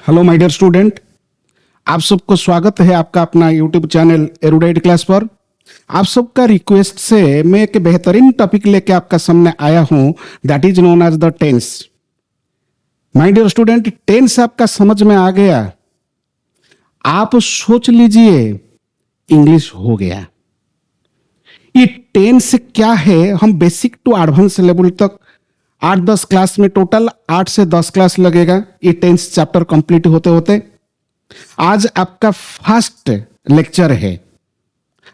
Hello my dear student, आप सबको स्वागत है आपका अपना यूट्यूब चैनल एरुडाइट क्लास पर। आप सबका रिक्वेस्ट से मैं एक बेहतरीन टॉपिक लेके आपका सामने आया हूं, that is known as the tense. My dear student, tense आपका समझ में आ गया? आप सोच लीजिए इंग्लिश हो गया। ये टेंस क्या है, हम बेसिक टू एडवांस लेवल तक 8-10 क्लास में, टोटल 8 से 10 क्लास लगेगा ये टेंस चैप्टर कंप्लीट होते होते। आज आपका फर्स्ट लेक्चर है।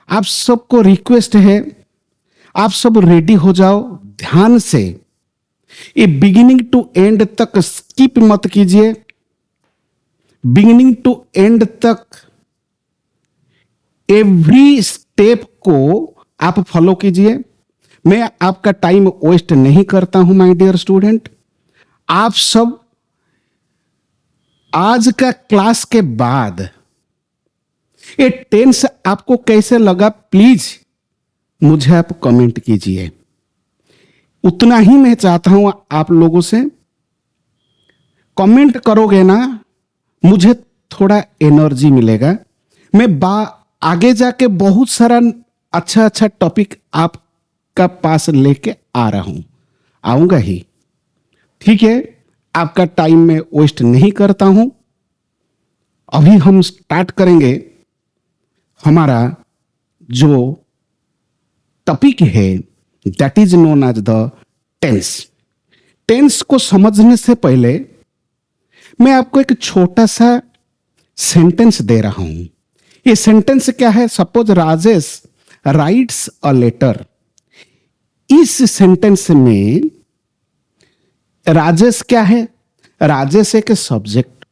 आप सबको रिक्वेस्ट है, आप सब रेडी हो जाओ ध्यान से। ये बिगिनिंग टू एंड तक स्किप मत कीजिए, बिगिनिंग टू एंड तक एवरी स्टेप को आप फॉलो कीजिए। मैं आपका टाइम वेस्ट नहीं करता हूं माय डियर स्टूडेंट। आप सब आज का क्लास के बाद ये टेंस आपको कैसे लगा, प्लीज मुझे आप कमेंट कीजिए। उतना ही मैं चाहता हूं आप लोगों से। कमेंट करोगे ना, मुझे थोड़ा एनर्जी मिलेगा। मैं आगे जाके बहुत सारा अच्छा अच्छा टॉपिक आपका पास लेके आ रहा हूं, आऊंगा ही। ठीक है, आपका टाइम में वेस्ट नहीं करता हूं। अभी हम स्टार्ट करेंगे हमारा जो टॉपिक है, that is known as the tense. Tense को समझने से पहले मैं आपको एक छोटा सा सेंटेंस दे रहा हूं। ये सेंटेंस क्या है? Suppose Rajesh writes a letter. इस सेंटेंस में राजेश क्या है? राजेश एक सब्जेक्ट,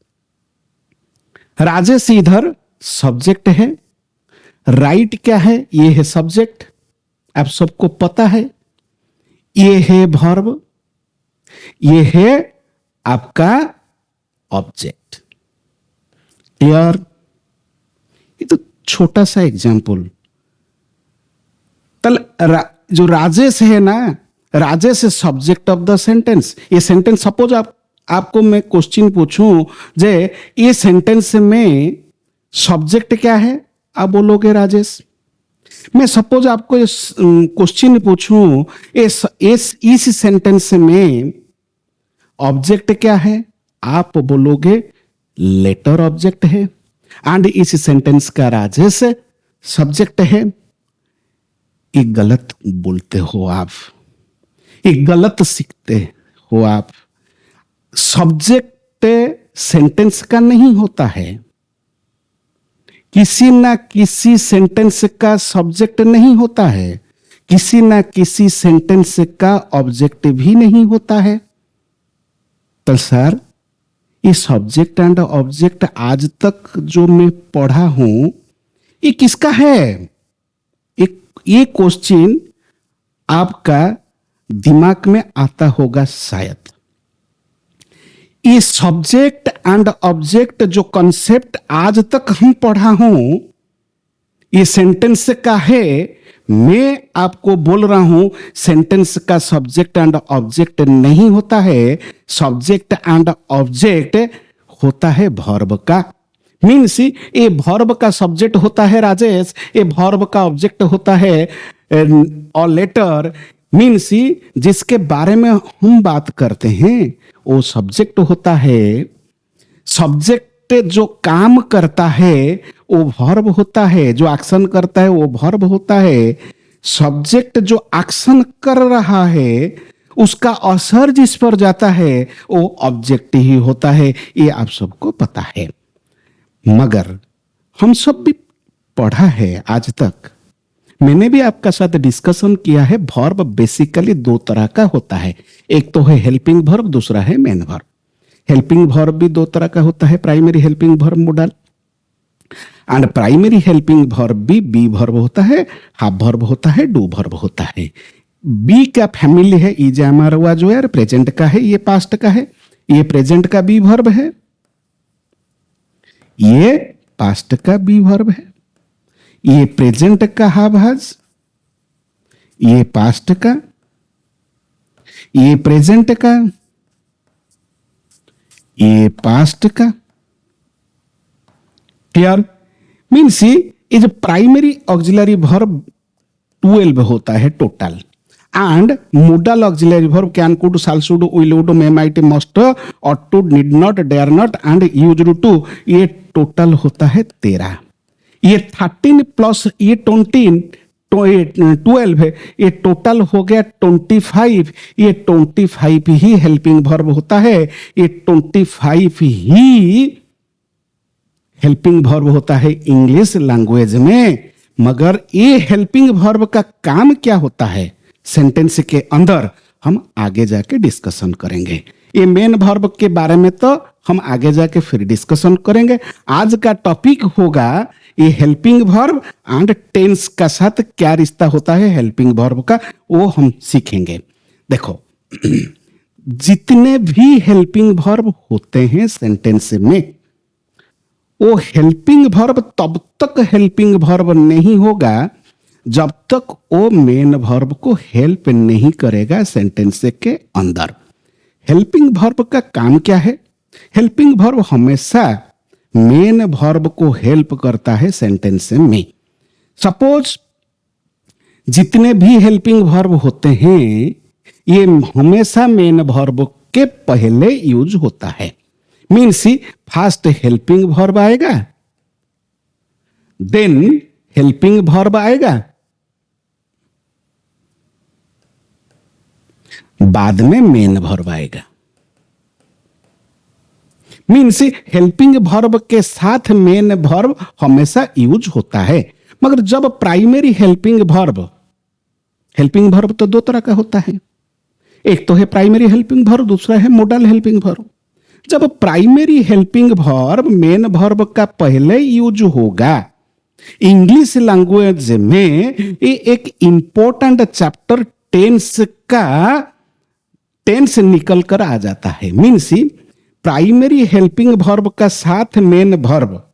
राजेश इधर सब्जेक्ट है। राइट क्या है? ये है सब्जेक्ट, आप सबको पता है। ये है वर्ब, ये है आपका ऑब्जेक्ट। क्लियर? ये तो छोटा सा एग्जांपल। जो राजेश है ना, Rajesh is subject of the sentence. ये सेंटेंस, सपोज आपको मैं क्वेश्चन पूछूं जे ये सेंटेंस में सब्जेक्ट क्या है, आप बोलोगे राजेश। मैं सपोज आपको क्वेश्चन पूछूं इस सेंटेंस में ऑब्जेक्ट क्या है, आप बोलोगे लेटर ऑब्जेक्ट है। एंड इस सेंटेंस का राजेश सब्जेक्ट है। ये गलत बोलते हो आप, ये गलत सीखते हो आप। सब्जेक्ट सेंटेंस का नहीं होता है, किसी ना किसी सेंटेंस का सब्जेक्ट नहीं होता है, किसी ना किसी सेंटेंस का ऑब्जेक्ट भी नहीं होता है। तो सर, ये सब्जेक्ट एंड ऑब्जेक्ट आज तक जो मैं पढ़ा हूं, ये किसका है? ये क्वेश्चन आपका दिमाग में आता होगा शायद। ये सब्जेक्ट एंड ऑब्जेक्ट जो कॉन्सेप्ट आज तक हम पढ़ा हूं, ये सेंटेंस का है। मैं आपको बोल रहा हूं सेंटेंस का सब्जेक्ट एंड ऑब्जेक्ट नहीं होता है। सब्जेक्ट एंड ऑब्जेक्ट होता है वर्ब का। मीन्स ये वर्ब का सब्जेक्ट होता है राजेश, ये वर्ब का ऑब्जेक्ट होता है और लेटर। मीन्स जिसके बारे में हम बात करते हैं वो सब्जेक्ट होता है। सब्जेक्ट जो काम करता है वो वर्ब होता है, जो एक्शन करता है वो वर्ब होता है। सब्जेक्ट जो एक्शन कर रहा है उसका असर जिस पर जाता है वो ऑब्जेक्ट ही होता है। ये आप सबको पता है। मगर हम सब भी पढ़ा है आज तक, मैंने भी आपका साथ डिस्कशन किया है। वर्ब बेसिकली दो तरह का होता है, एक तो है हेल्पिंग वर्ब, दूसरा है मेन वर्ब। हेल्पिंग वर्ब भी दो तरह का होता है, primary helping verb model and primary helping verb भी बी वर्ब होता है, हाफ वर्ब होता है, डू वर्ब होता है। बी का फैमिली है इज एम आर हुआ, जो है प्रेजेंट का है, ये पास्ट का है। ये प्रेजेंट का बी वर्ब है, ये पास्ट का बी वर्ब है। ये प्रेजेंट का हाफ हैज, ये पास्ट का, ये प्रेजेंट का, ये पास्ट का, क्लियर? मीन्स ये जो प्राइमरी ऑक्सिलरी वर्ब 12 होता है total, and modal auxiliary verb can, could, shall, should, will, would, may, might, must, ought to, need not, dare not and used to, ये टोटल होता है 13। ये 13 प्लस ये 12 है, ये टोटल हो गया 25। ये 25 ही हेल्पिंग वर्ब होता है, ये 25 ही हेल्पिंग वर्ब होता है इंग्लिश लैंग्वेज में। मगर ये हेल्पिंग वर्ब का काम क्या होता है सेंटेंस के अंदर, हम आगे जाके डिस्कशन करेंगे। ये मेन वर्ब के बारे में तो हम आगे जाके फिर डिस्कशन करेंगे। आज का टॉपिक होगा ये हेल्पिंग वर्ब एंड टेंस का साथ क्या रिश्ता होता है हेल्पिंग वर्ब का, वो हम सीखेंगे। देखो जितने भी हेल्पिंग वर्ब होते हैं सेंटेंस में, वो हेल्पिंग वर्ब तब तक हेल्पिंग वर्ब नहीं होगा जब तक वो मेन वर्ब को हेल्प नहीं करेगा सेंटेंस के अंदर। हेल्पिंग वर्ब का काम क्या है? हेल्पिंग वर्ब हमेशा मेन वर्ब को हेल्प करता है सेंटेंस में। सपोज जितने भी हेल्पिंग वर्ब होते हैं ये हमेशा मेन वर्ब के पहले यूज होता है। मीन्स फर्स्ट हेल्पिंग वर्ब आएगा, देन हेल्पिंग वर्ब आएगा, बाद में मेन वर्ब आएगा। मीन्स हेल्पिंग वर्ब के साथ मेन वर्ब हमेशा यूज होता है। मगर जब प्राइमरी हेल्पिंग वर्ब तो दो तरह का होता है, एक तो है प्राइमरी हेल्पिंग वर्ब, दूसरा है मोडल हेल्पिंग वर्ब। जब primary helping verb main verb का पहले यूज होगा, इंग्लिश लैंग्वेज में ये एक इंपॉर्टेंट चैप्टर टेंस निकल कर आ जाता है। मीन्स प्राइमरी हेल्पिंग वर्ब का साथ मेन वर्ब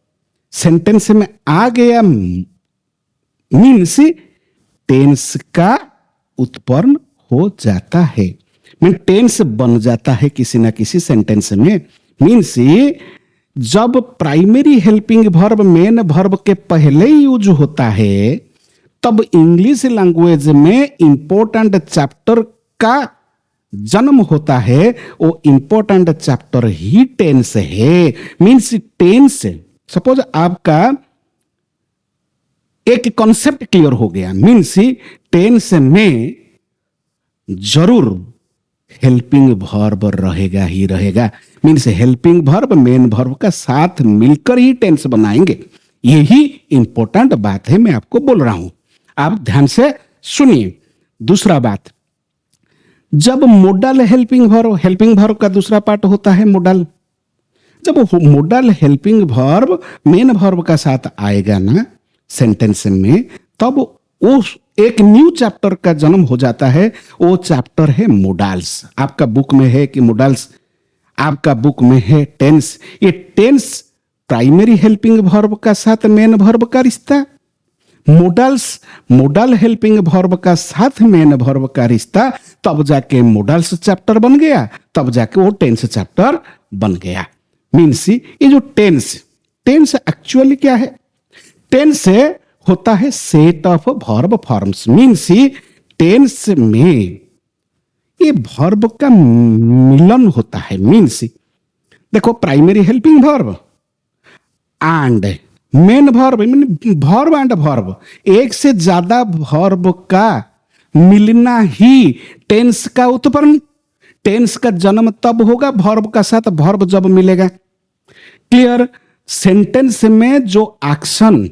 सेंटेंस में आ गया, मीन्स टेंस का उत्पन्न हो जाता है, टेंस बन जाता है किसी ना किसी सेंटेंस में। मीन्स जब primary helping verb main verb के पहले यूज होता है तब इंग्लिश लैंग्वेज में इंपॉर्टेंट चैप्टर का जन्म होता है। वो इंपॉर्टेंट चैप्टर ही टेंस है। मीन्स टेंस, सपोज आपका एक कॉन्सेप्ट क्लियर हो गया, मीन्स टेंस में जरूर हेल्पिंग वर्ब रहेगा ही रहेगा। Means helping verb main verb का साथ मिलकर ही टेंस बनाएंगे। यही इंपॉर्टेंट बात है, मैं आपको बोल रहा हूं, आप ध्यान से सुनिए। दूसरा बात, जब मोडल हेल्पिंग वर्ब का दूसरा पार्ट होता है मोडल। जब model helping verb main verb का साथ आएगा ना सेंटेंस में, तब उस एक न्यू चैप्टर का जन्म हो जाता है। वो चैप्टर है मोडल्स। आपका बुक में है कि मोडल्स, आपका बुक में है टेंस। ये टेंस प्राइमरी हेल्पिंग वर्ब का साथ मेन वर्ब का रिश्ता, मोडल हेल्पिंग वर्ब का साथ मेन वर्ब का रिश्ता, तब जाके मोडल्स चैप्टर बन गया, तब जाके वो टेंस चैप्टर बन गया। मीन्स ये जो टेंस एक्चुअली क्या है? टेंस होता है set of verb forms. Means tense में ये वर्ब का मिलन होता है। मीन्स देखो primary helping verb and main verb, verb and verb, एक से ज्यादा वर्ब का मिलना ही टेंस का उत्पन्न, टेंस का जन्म तब होगा वर्ब का साथ वर्ब जब मिलेगा। क्लियर? सेंटेंस में जो एक्शन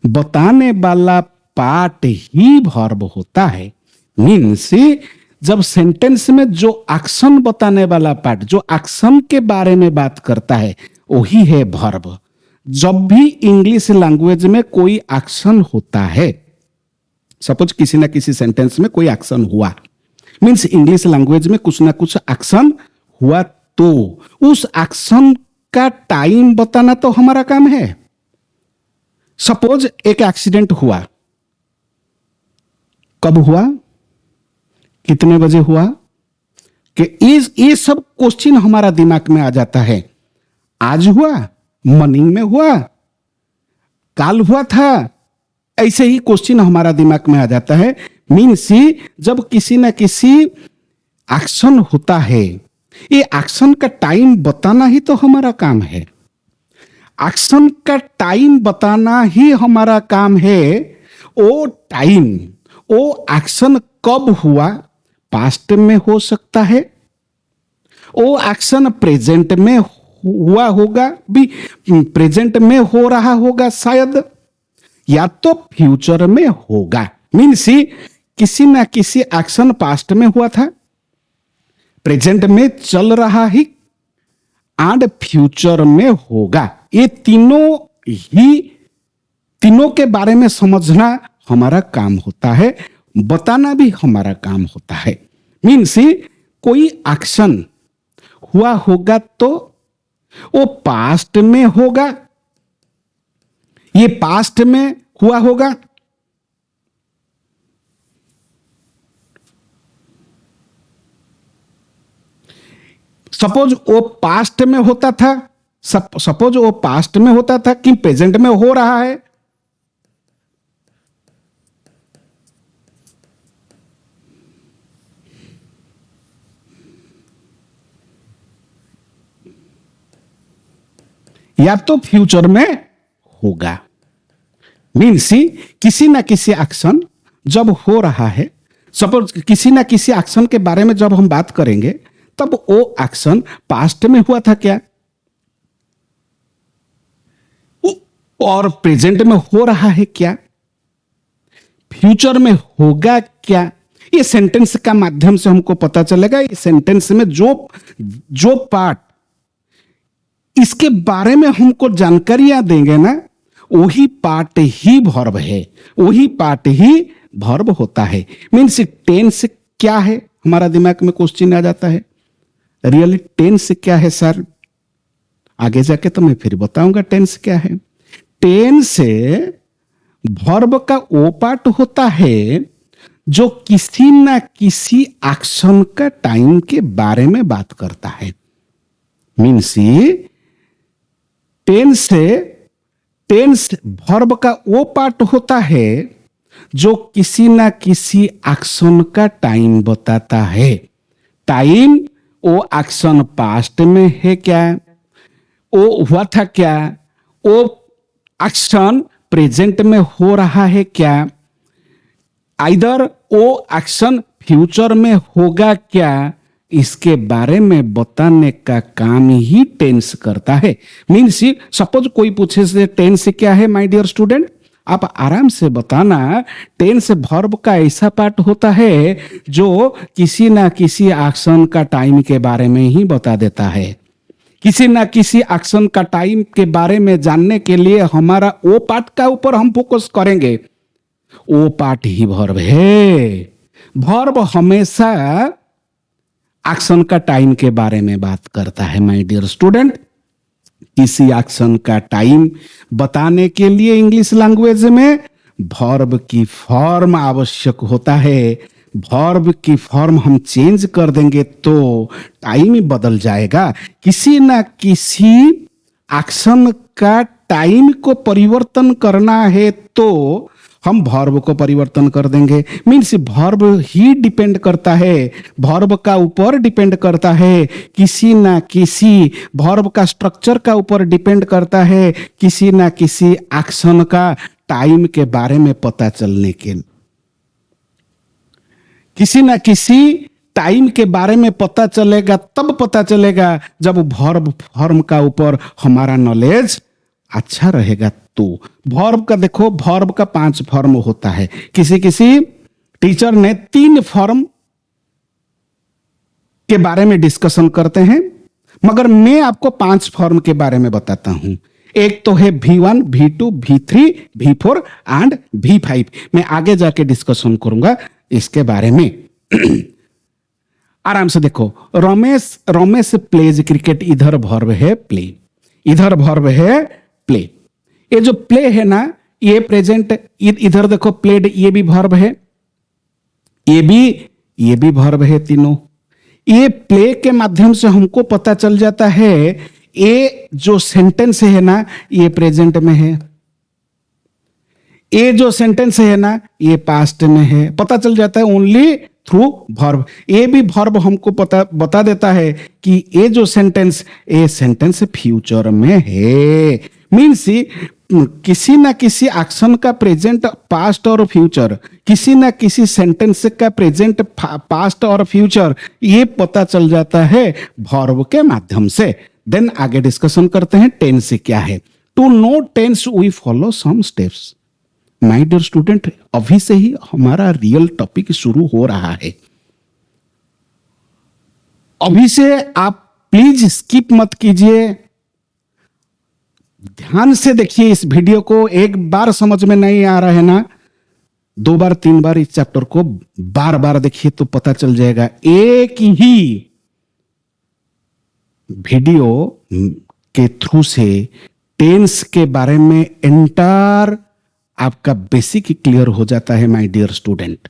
बताने वाला पार्ट ही वर्ब होता है। मीन्स जब सेंटेंस में जो एक्शन बताने वाला पार्ट, जो एक्शन के बारे में बात करता है, वही है वर्ब। जब भी इंग्लिश लैंग्वेज में कोई एक्शन होता है, सपोज किसी ना किसी सेंटेंस में कोई एक्शन हुआ, मीन्स इंग्लिश लैंग्वेज में कुछ ना कुछ एक्शन हुआ, तो उस एक्शन का टाइम बताना तो हमारा काम है। सपोज एक एक्सीडेंट हुआ, कब हुआ, कितने बजे हुआ, कि ये सब क्वेश्चन हमारा दिमाग में आ जाता है। आज हुआ, मॉर्निंग में हुआ, काल हुआ था, ऐसे ही क्वेश्चन हमारा दिमाग में आ जाता है। मीन्स जब किसी ना किसी एक्शन होता है, ये एक्शन का टाइम बताना ही तो हमारा काम है। एक्शन का टाइम बताना ही हमारा काम है। वो टाइम, वो एक्शन कब हुआ, पास्ट में हो सकता है, वो एक्शन प्रेजेंट में हुआ होगा, भी प्रेजेंट में हो रहा होगा शायद, या तो फ्यूचर में होगा। मीन्स किसी ना किसी एक्शन पास्ट में हुआ था, प्रेजेंट में चल रहा ही, एंड फ्यूचर में होगा। ये तीनों के बारे में समझना हमारा काम होता है, बताना भी हमारा काम होता है। मीन्स कोई एक्शन हुआ होगा तो वो पास्ट में होगा, ये पास्ट में हुआ होगा। सपोज वो पास्ट में होता था, सपोज वो पास्ट में होता था कि प्रेजेंट में हो रहा है। या तो फ्यूचर में होगा। मीन्स किसी ना किसी एक्शन जब हो रहा है, सपोज किसी ना किसी एक्शन के बारे में जब हम बात करेंगे, तब वो एक्शन पास्ट में हुआ था क्या, और प्रेजेंट में हो रहा है क्या, फ्यूचर में होगा क्या। ये सेंटेंस का माध्यम से हमको पता चलेगा। ये सेंटेंस में जो पार्ट इसके बारे में हमको जानकारियां देंगे ना, वही पार्ट ही वर्ब है, वही पार्ट ही वर्ब होता है। मीन्स टेंस क्या है, हमारा दिमाग में क्वेश्चन आ जाता है, रियली टेंस क्या है सर? आगे जाके तो मैं फिर बताऊंगा टेंस क्या है। टेंस वर्ब का वो पार्ट होता है जो किसी ना किसी एक्शन का टाइम के बारे में बात करता है। मीन्स टेंस वर्ब का वो पार्ट होता है जो किसी ना किसी एक्शन का टाइम बताता है। टाइम, वो एक्शन पास्ट में है क्या, वो हुआ था क्या, वो एक्शन प्रेजेंट में हो रहा है क्या, आइदर वो एक्शन फ्यूचर में होगा क्या, इसके बारे में बताने का काम ही टेंस करता है। मीन्स सपोज कोई पूछे से टेंस क्या है माय डियर स्टूडेंट, आप आराम से बताना टेंस वर्ब का ऐसा पार्ट होता है जो किसी ना किसी एक्शन का टाइम के बारे में ही बता देता है। किसी ना किसी एक्शन का टाइम के बारे में जानने के लिए हमारा वो पार्ट का ऊपर हम फोकस करेंगे, वो पार्ट ही वर्ब है। वर्ब हमेशा एक्शन का टाइम के बारे में बात करता है माय डियर स्टूडेंट। किसी एक्शन का टाइम बताने के लिए इंग्लिश लैंग्वेज में वर्ब की फॉर्म आवश्यक होता है। वर्ब की फॉर्म हम चेंज कर देंगे तो टाइम ही बदल जाएगा। किसी ना किसी एक्शन का टाइम को परिवर्तन करना है तो हम वर्ब को परिवर्तन कर देंगे। मीन्स वर्ब ही डिपेंड करता है, वर्ब का ऊपर डिपेंड करता है, किसी ना किसी वर्ब का स्ट्रक्चर का ऊपर डिपेंड करता है, किसी ना किसी एक्शन का टाइम के बारे में पता चलने के, किसी ना किसी टाइम के बारे में पता चलेगा, तब पता चलेगा जब वर्ब फॉर्म का ऊपर हमारा नॉलेज अच्छा रहेगा। तो वर्ब का देखो, वर्ब का 5 फॉर्म होता है। किसी किसी टीचर ने 3 फॉर्म के बारे में डिस्कशन करते हैं, मगर मैं आपको 5 फॉर्म के बारे में बताता हूं। एक तो है V1, V2, V3, V4 and V5। मैं आगे जाके डिस्कशन करूंगा इसके बारे में। आराम से देखो, रमेश प्लेज क्रिकेट, इधर वर्ब है प्ले, इधर वर्ब है प्ले। ये जो प्ले है ना, ये प्रेजेंट, इधर देखो प्लेड, ये भी वर्ब है, ये भी वर्ब है। तीनों ये प्ले के माध्यम से हमको पता चल जाता है ये जो सेंटेंस है ना ये प्रेजेंट में है, ये जो सेंटेंस है ना ये पास्ट में है, पता चल जाता है ओनली थ्रू वर्ब। ये भी वर्ब हमको बता देता है कि ये जो सेंटेंस फ्यूचर में है। मीन्स किसी ना किसी एक्शन का प्रेजेंट, पास्ट और फ्यूचर, किसी ना किसी सेंटेंस का प्रेजेंट, पास्ट और फ्यूचर, ये पता चल जाता है वर्ब के माध्यम से। देन आगे डिस्कशन करते हैं टेंस क्या है। To know tense we follow some steps. My dear student, अभी से ही हमारा रियल टॉपिक शुरू हो रहा है। अभी से आप प्लीज स्किप मत कीजिए, ध्यान से देखिए इस वीडियो को। एक बार समझ में नहीं आ रहा है ना, 2 बार 3 बार इस चैप्टर को बार बार देखिए तो पता चल जाएगा। एक ही वीडियो के थ्रू से टेंस के बारे में एंटायर आपका बेसिक क्लियर हो जाता है माय डियर स्टूडेंट।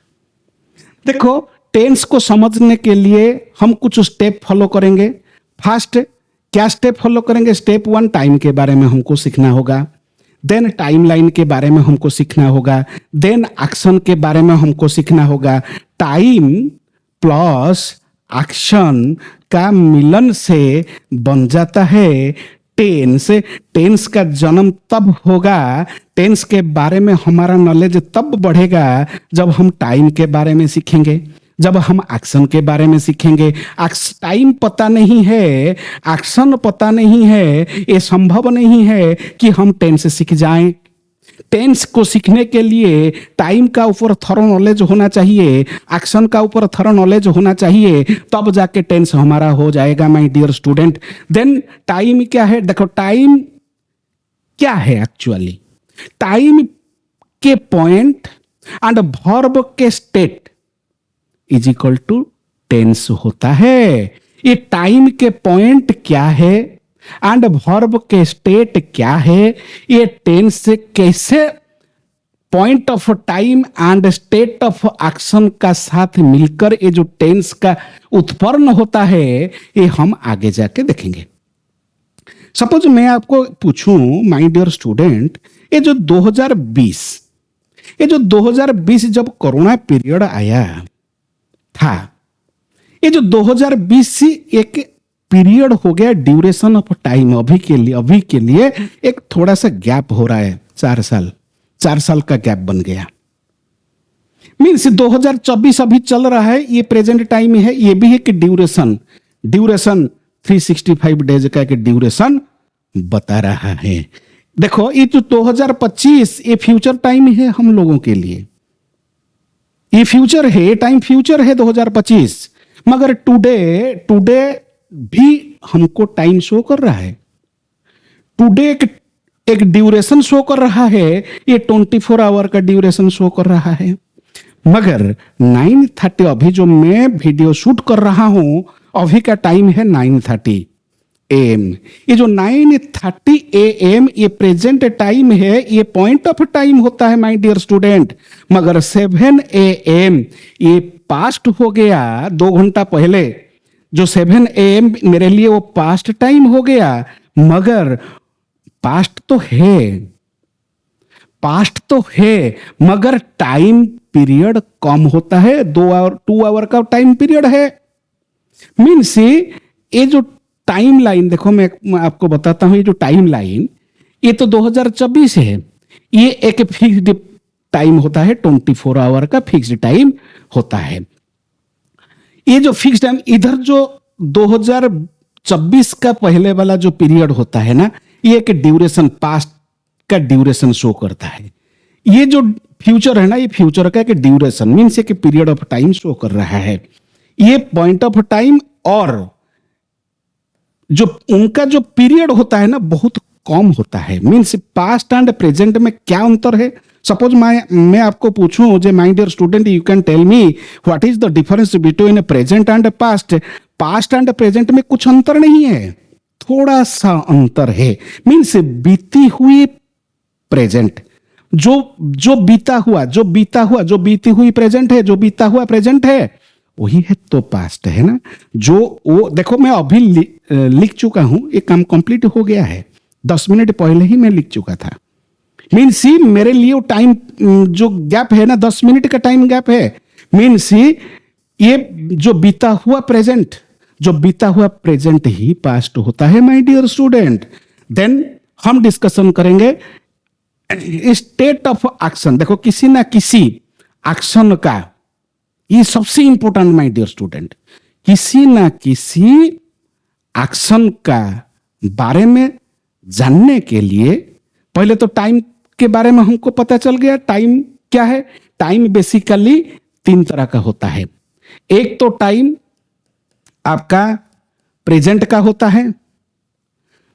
देखो, टेंस को समझने के लिए हम कुछ स्टेप फॉलो करेंगे। फर्स्ट क्या स्टेप फॉलो करेंगे? स्टेप 1, टाइम के बारे में हमको सीखना होगा। देन टाइम लाइन के बारे में हमको सीखना होगा। देन एक्शन के बारे में हमको सीखना होगा। टाइम प्लस एक्शन का मिलन से बन जाता है टेंस। टेंस का जन्म तब होगा, टेंस के बारे में हमारा नॉलेज तब बढ़ेगा जब हम टाइम के बारे में सीखेंगे, जब हम एक्शन के बारे में सीखेंगे। टाइम पता नहीं है, एक्शन पता नहीं है, ये संभव नहीं है कि हम टेंस सीख जाएं। टेंस को सीखने के लिए टाइम का ऊपर थोड़ा नॉलेज होना चाहिए, एक्शन का ऊपर थोड़ा नॉलेज होना चाहिए, तब जाके टेंस हमारा हो जाएगा my dear student. Then time क्या है? देखो, टाइम क्या है एक्चुअली? टाइम के पॉइंट एंड वर्ब के state is equal to tense होता है। ये टाइम के पॉइंट क्या है एंड वर्ब के स्टेट क्या है, ये टेंस से कैसे point of time and state of action का साथ मिलकर ये जो टेंस का उत्पन्न होता है, ये हम आगे जाके देखेंगे। सपोज मैं आपको पूछूं माय डियर स्टूडेंट, ये जो 2020 जब कोरोना पीरियड आया था, ये जो 2020 एक पीरियड हो गया, ड्यूरेशन ऑफ टाइम अभी के लिए एक थोड़ा सा गैप हो रहा है, 4 साल का गैप बन गया। मीन्स 2024 अभी चल रहा है, ये प्रेजेंट टाइम है, ये भी है कि ड्यूरेशन 365 डेज का एक ड्यूरेशन बता रहा है। देखो, ये जो 2025 ये फ्यूचर टाइम है हम लोगों के लिए, ये फ्यूचर है, ये टाइम फ्यूचर है 2025, मगर टुडे भी हमको टाइम शो कर रहा है। टुडे एक ड्यूरेशन शो कर रहा है, ये 24 आवर का ड्यूरेशन शो कर रहा है। मगर 9:30 अभी जो मैं वीडियो शूट कर रहा हूं, अभी का टाइम है 9:30 AM। ये जो 9:30 AM ये प्रेजेंट टाइम है, ये पॉइंट ऑफ टाइम होता है माय डियर स्टूडेंट। मगर 7 AM ये पास्ट हो गया, 2 घंटा पहले जो 7 AM मेरे लिए वो पास्ट टाइम हो गया। मगर पास्ट तो है मगर टाइम पीरियड कम होता है, 2 आवर का टाइम पीरियड है। मीन्स ये जो टाइम लाइन, देखो मैं आपको बताता हूं, ये जो टाइम लाइन ये तो 2024 है, ये एक फिक्स्ड टाइम होता है, 24 आवर का फिक्स्ड टाइम होता है। ये जो फिक्स्ड टाइम, इधर जो 2024 का पहले वाला जो पीरियड होता है ना, ये एक ड्यूरेशन, पास्ट का ड्यूरेशन शो करता है। ये जो फ्यूचर है ना, ये फ्यूचर का एक ड्यूरेशन मीन्स एक पीरियड ऑफ टाइम शो कर रहा है। ये पॉइंट ऑफ टाइम और जो उनका जो पीरियड होता है ना बहुत कम होता है। मीन्स पास्ट एंड प्रेजेंट में क्या अंतर है? सपोज मैं आपको पूछूं, जे my dear student, you can tell me what is the difference between present and past. Past and present में कुछ अंतर नहीं है, थोड़ा सा अंतर है। मीन्स बीती हुई प्रेजेंट, जो बीती हुई प्रेजेंट है, जो बीता हुआ प्रेजेंट है, वही है तो पास्ट है ना। जो वो देखो मैं अभी लिख चुका हूं, ये काम कंप्लीट हो गया है, 10 मिनट पहले ही मैं लिख चुका था। मीन्स ही मेरे लिए वो टाइम जो गैप है ना, 10 मिनट का टाइम गैप है। मीन्स ही ये जो बीता हुआ प्रेजेंट, जो बीता हुआ प्रेजेंट ही पास्ट होता है माय डियर स्टूडेंट। देन हम डिस्कशन करेंगे स्टेट ऑफ एक्शन। देखो किसी ना किसी एक्शन का, ये सबसे इंपॉर्टेंट माय डियर स्टूडेंट, किसी ना किसी एक्शन का बारे में जानने के लिए पहले तो टाइम के बारे में हमको पता चल गया। टाइम क्या है? टाइम बेसिकली 3 तरह का होता है। एक तो टाइम आपका प्रेजेंट का होता है,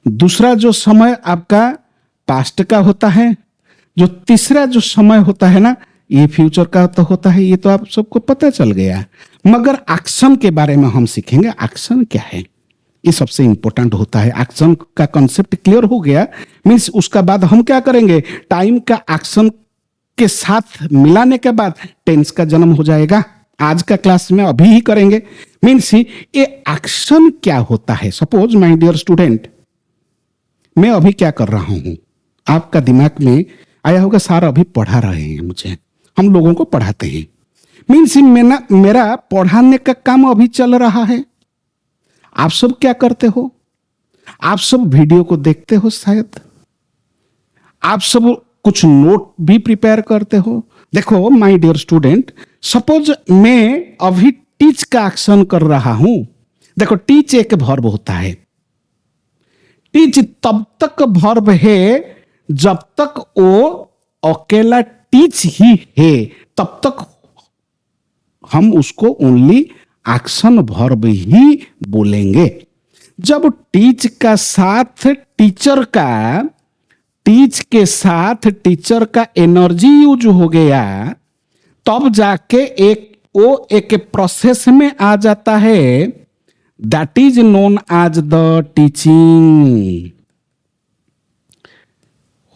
दूसरा जो समय आपका पास्ट का होता है, जो तीसरा जो समय होता है ना, ये फ्यूचर का तो होता है। ये तो आप सबको पता चल गया। मगर एक्शन के बारे में हम सीखेंगे। एक्शन क्या है, ये सबसे इंपॉर्टेंट होता है। एक्शन का कॉन्सेप्ट क्लियर हो गया, मीन्स उसका बाद हम क्या करेंगे, टाइम का एक्शन के साथ मिलाने के बाद टेंस का जन्म हो जाएगा। आज का क्लास में अभी ही करेंगे। मीन्स ये एक्शन क्या होता है। सपोज माय डियर स्टूडेंट, मैं अभी क्या कर रहा हूं, आपका दिमाग में आया होगा सर अभी पढ़ा रहे हैं मुझे, हम लोगों को पढ़ाते हैं। मीन्स मेरा पढ़ाने का काम अभी चल रहा है। आप सब क्या करते हो? आप सब वीडियो को देखते हो, शायद आप सब कुछ नोट भी प्रिपेयर करते हो। देखो माय डियर स्टूडेंट, सपोज मैं अभी टीच का एक्शन कर रहा हूं। देखो टीच एक वर्ब होता है। टीच तब तक वर्ब है जब तक वो अकेला टीच ही है, तब तक हम उसको ओनली एक्शन वर्ब ही बोलेंगे। जब टीच का साथ टीचर का, टीच के साथ टीचर का एनर्जी यूज हो गया, तब जाके एक प्रोसेस में आ जाता है। That is known as the teaching.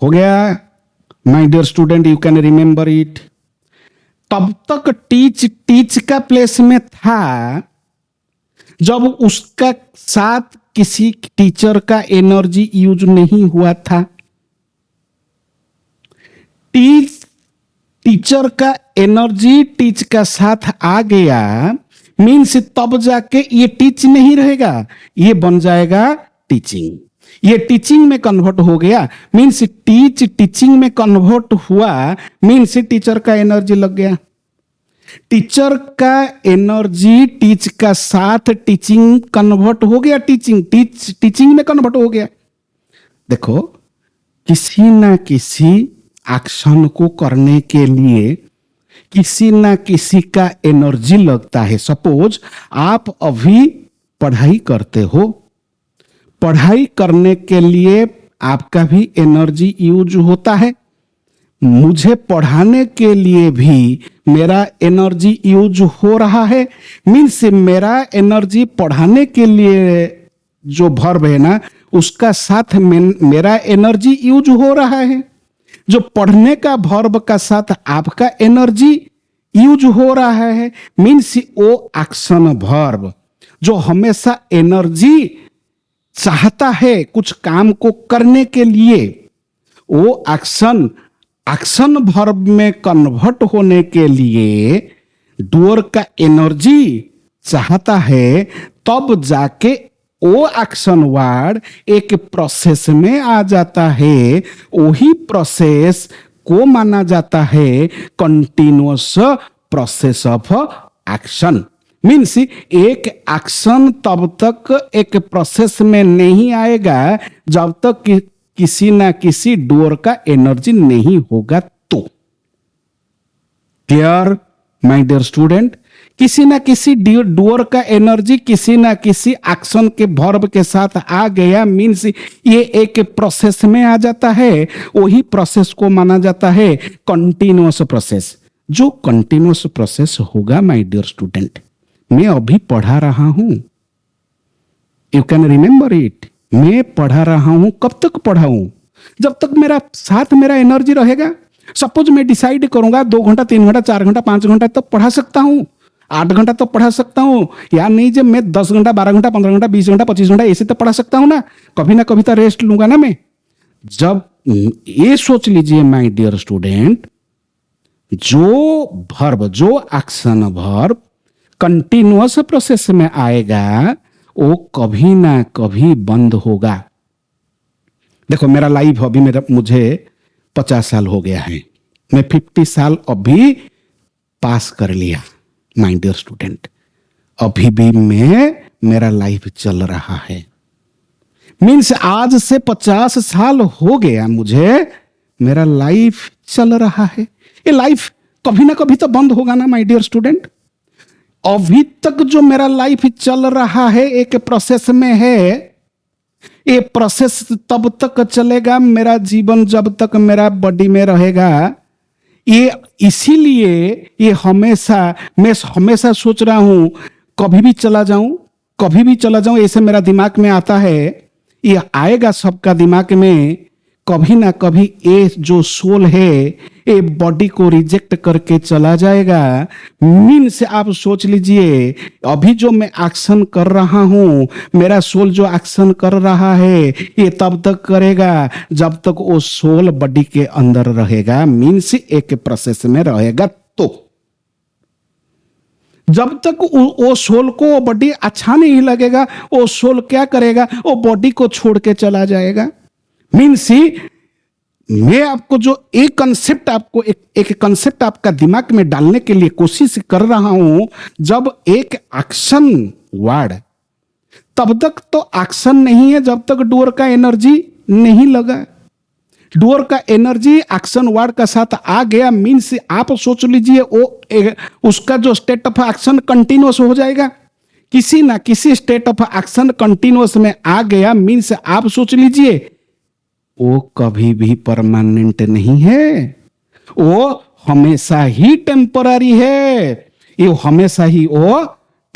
हो गया my dear student, you can remember it. तब तक टीच का प्लेस में था जब उसका साथ किसी टीचर का एनर्जी यूज नहीं हुआ था। टीचर का एनर्जी टीच का साथ आ गया, मीन्स तब जाके ये टीच नहीं रहेगा, ये बन जाएगा टीचिंग। ये टीचिंग में कन्वर्ट हो गया, मीन्स टीच टीचिंग में कन्वर्ट हुआ, मीन्स टीचर का एनर्जी लग गया। टीचर का एनर्जी टीच का साथ टीचिंग कन्वर्ट हो गया, टीचिंग में कन्वर्ट हो गया। देखो किसी ना किसी एक्शन को करने के लिए किसी ना किसी का एनर्जी लगता है। सपोज आप अभी पढ़ाई करते हो, पढ़ाई करने के लिए आपका भी एनर्जी यूज होता है। मुझे पढ़ाने के लिए भी मेरा एनर्जी यूज हो रहा है। मीन्स मेरा एनर्जी पढ़ाने के लिए जो वर्ब है ना, उसका साथ मेरा एनर्जी यूज हो रहा है। जो पढ़ने का वर्ब का साथ आपका एनर्जी यूज हो रहा है, मीन्स वो एक्शन वर्ब जो हमेशा एनर्जी चाहता है कुछ काम को करने के लिए, वो एक्शन वर्ब में कन्वर्ट होने के लिए डूअर का एनर्जी चाहता है, तब जाके वो एक्शन वर्ड एक प्रोसेस में आ जाता है। वही प्रोसेस को माना जाता है continuous process of action. Means एक एक्शन तब तक एक प्रोसेस में नहीं आएगा जब तक किसी ना किसी डूअर का एनर्जी नहीं होगा। तो क्लियर माय डियर स्टूडेंट, किसी ना किसी डूअर का एनर्जी किसी ना किसी एक्शन के वर्ब के साथ आ गया, मीन्स ये एक प्रोसेस में आ जाता है। वही प्रोसेस को माना जाता है कंटिन्यूअस प्रोसेस। जो कंटिन्यूअस प्रोसेस होगा माय डियर स्टूडेंट, मैं अभी पढ़ा रहा हूं, यू कैन रिमेंबर इट। मैं पढ़ा रहा हूं, कब तक पढ़ाऊं? जब तक मेरा साथ मेरा एनर्जी रहेगा। सपोज मैं डिसाइड करूंगा 2 घंटा 3 घंटा 4 घंटा 5 घंटा तक पढ़ा सकता हूं। 8 घंटा तो पढ़ा सकता हूं, या नहीं जब मैं 10 घंटा 12 घंटा 15 घंटा 20 घंटा 25 घंटा ऐसे तो पढ़ा सकता हूं ना कभी तो रेस्ट लूंगा ना मैं। जब ये सोच लीजिए माय डियर स्टूडेंट, जो वर्ब, जो एक्शन वर्ब कंटिन्यूअस प्रोसेस में आएगा वो कभी ना कभी बंद होगा। देखो मेरा लाइफ अभी मुझे 50 साल हो गया है, मैं 50 साल अभी पास कर लिया माय डियर स्टूडेंट, अभी भी मेरा लाइफ चल रहा है। मीन्स आज से 50 साल हो गया मुझे, मेरा लाइफ चल रहा है। ये लाइफ कभी ना कभी तो बंद होगा ना माय डियर स्टूडेंट। अभी तक जो मेरा लाइफ चल रहा है एक प्रोसेस में है, ये प्रोसेस तब तक चलेगा, मेरा जीवन जब तक मेरा बॉडी में रहेगा। ये इसीलिए ये मैं हमेशा सोच रहा हूं कभी भी चला जाऊं, ऐसे मेरा दिमाग में आता है। ये आएगा सबका दिमाग में, कभी ना कभी ये जो सोल है ये बॉडी को रिजेक्ट करके चला जाएगा। मीन्स आप सोच लीजिए, अभी जो मैं एक्शन कर रहा हूं, मेरा सोल जो एक्शन कर रहा है ये तब तक करेगा जब तक वो सोल बॉडी के अंदर रहेगा, मीन्स एक प्रोसेस में रहेगा। तो जब तक वो सोल को बॉडी अच्छा नहीं लगेगा, वो सोल क्या करेगा, वो बॉडी को छोड़ के चला जाएगा। मीन्स मैं आपको जो एक कंसेप्ट एक कंसेप्ट आपका दिमाग में डालने के लिए कोशिश कर रहा हूं, जब एक एक्शन वर्ड, तब तक तो एक्शन नहीं है जब तक डूअर का एनर्जी नहीं लगा। डूअर का एनर्जी एक्शन वर्ड का साथ आ गया, मीन्स आप सोच लीजिए उसका जो स्टेट ऑफ एक्शन कंटिन्यूअस हो जाएगा। किसी ना किसी स्टेट ऑफ एक्शन कंटिन्यूअस में आ गया, मीन्स आप सोच लीजिए वो कभी भी परमानेंट नहीं है, वो हमेशा ही टेम्पररी है। ये हमेशा ही वो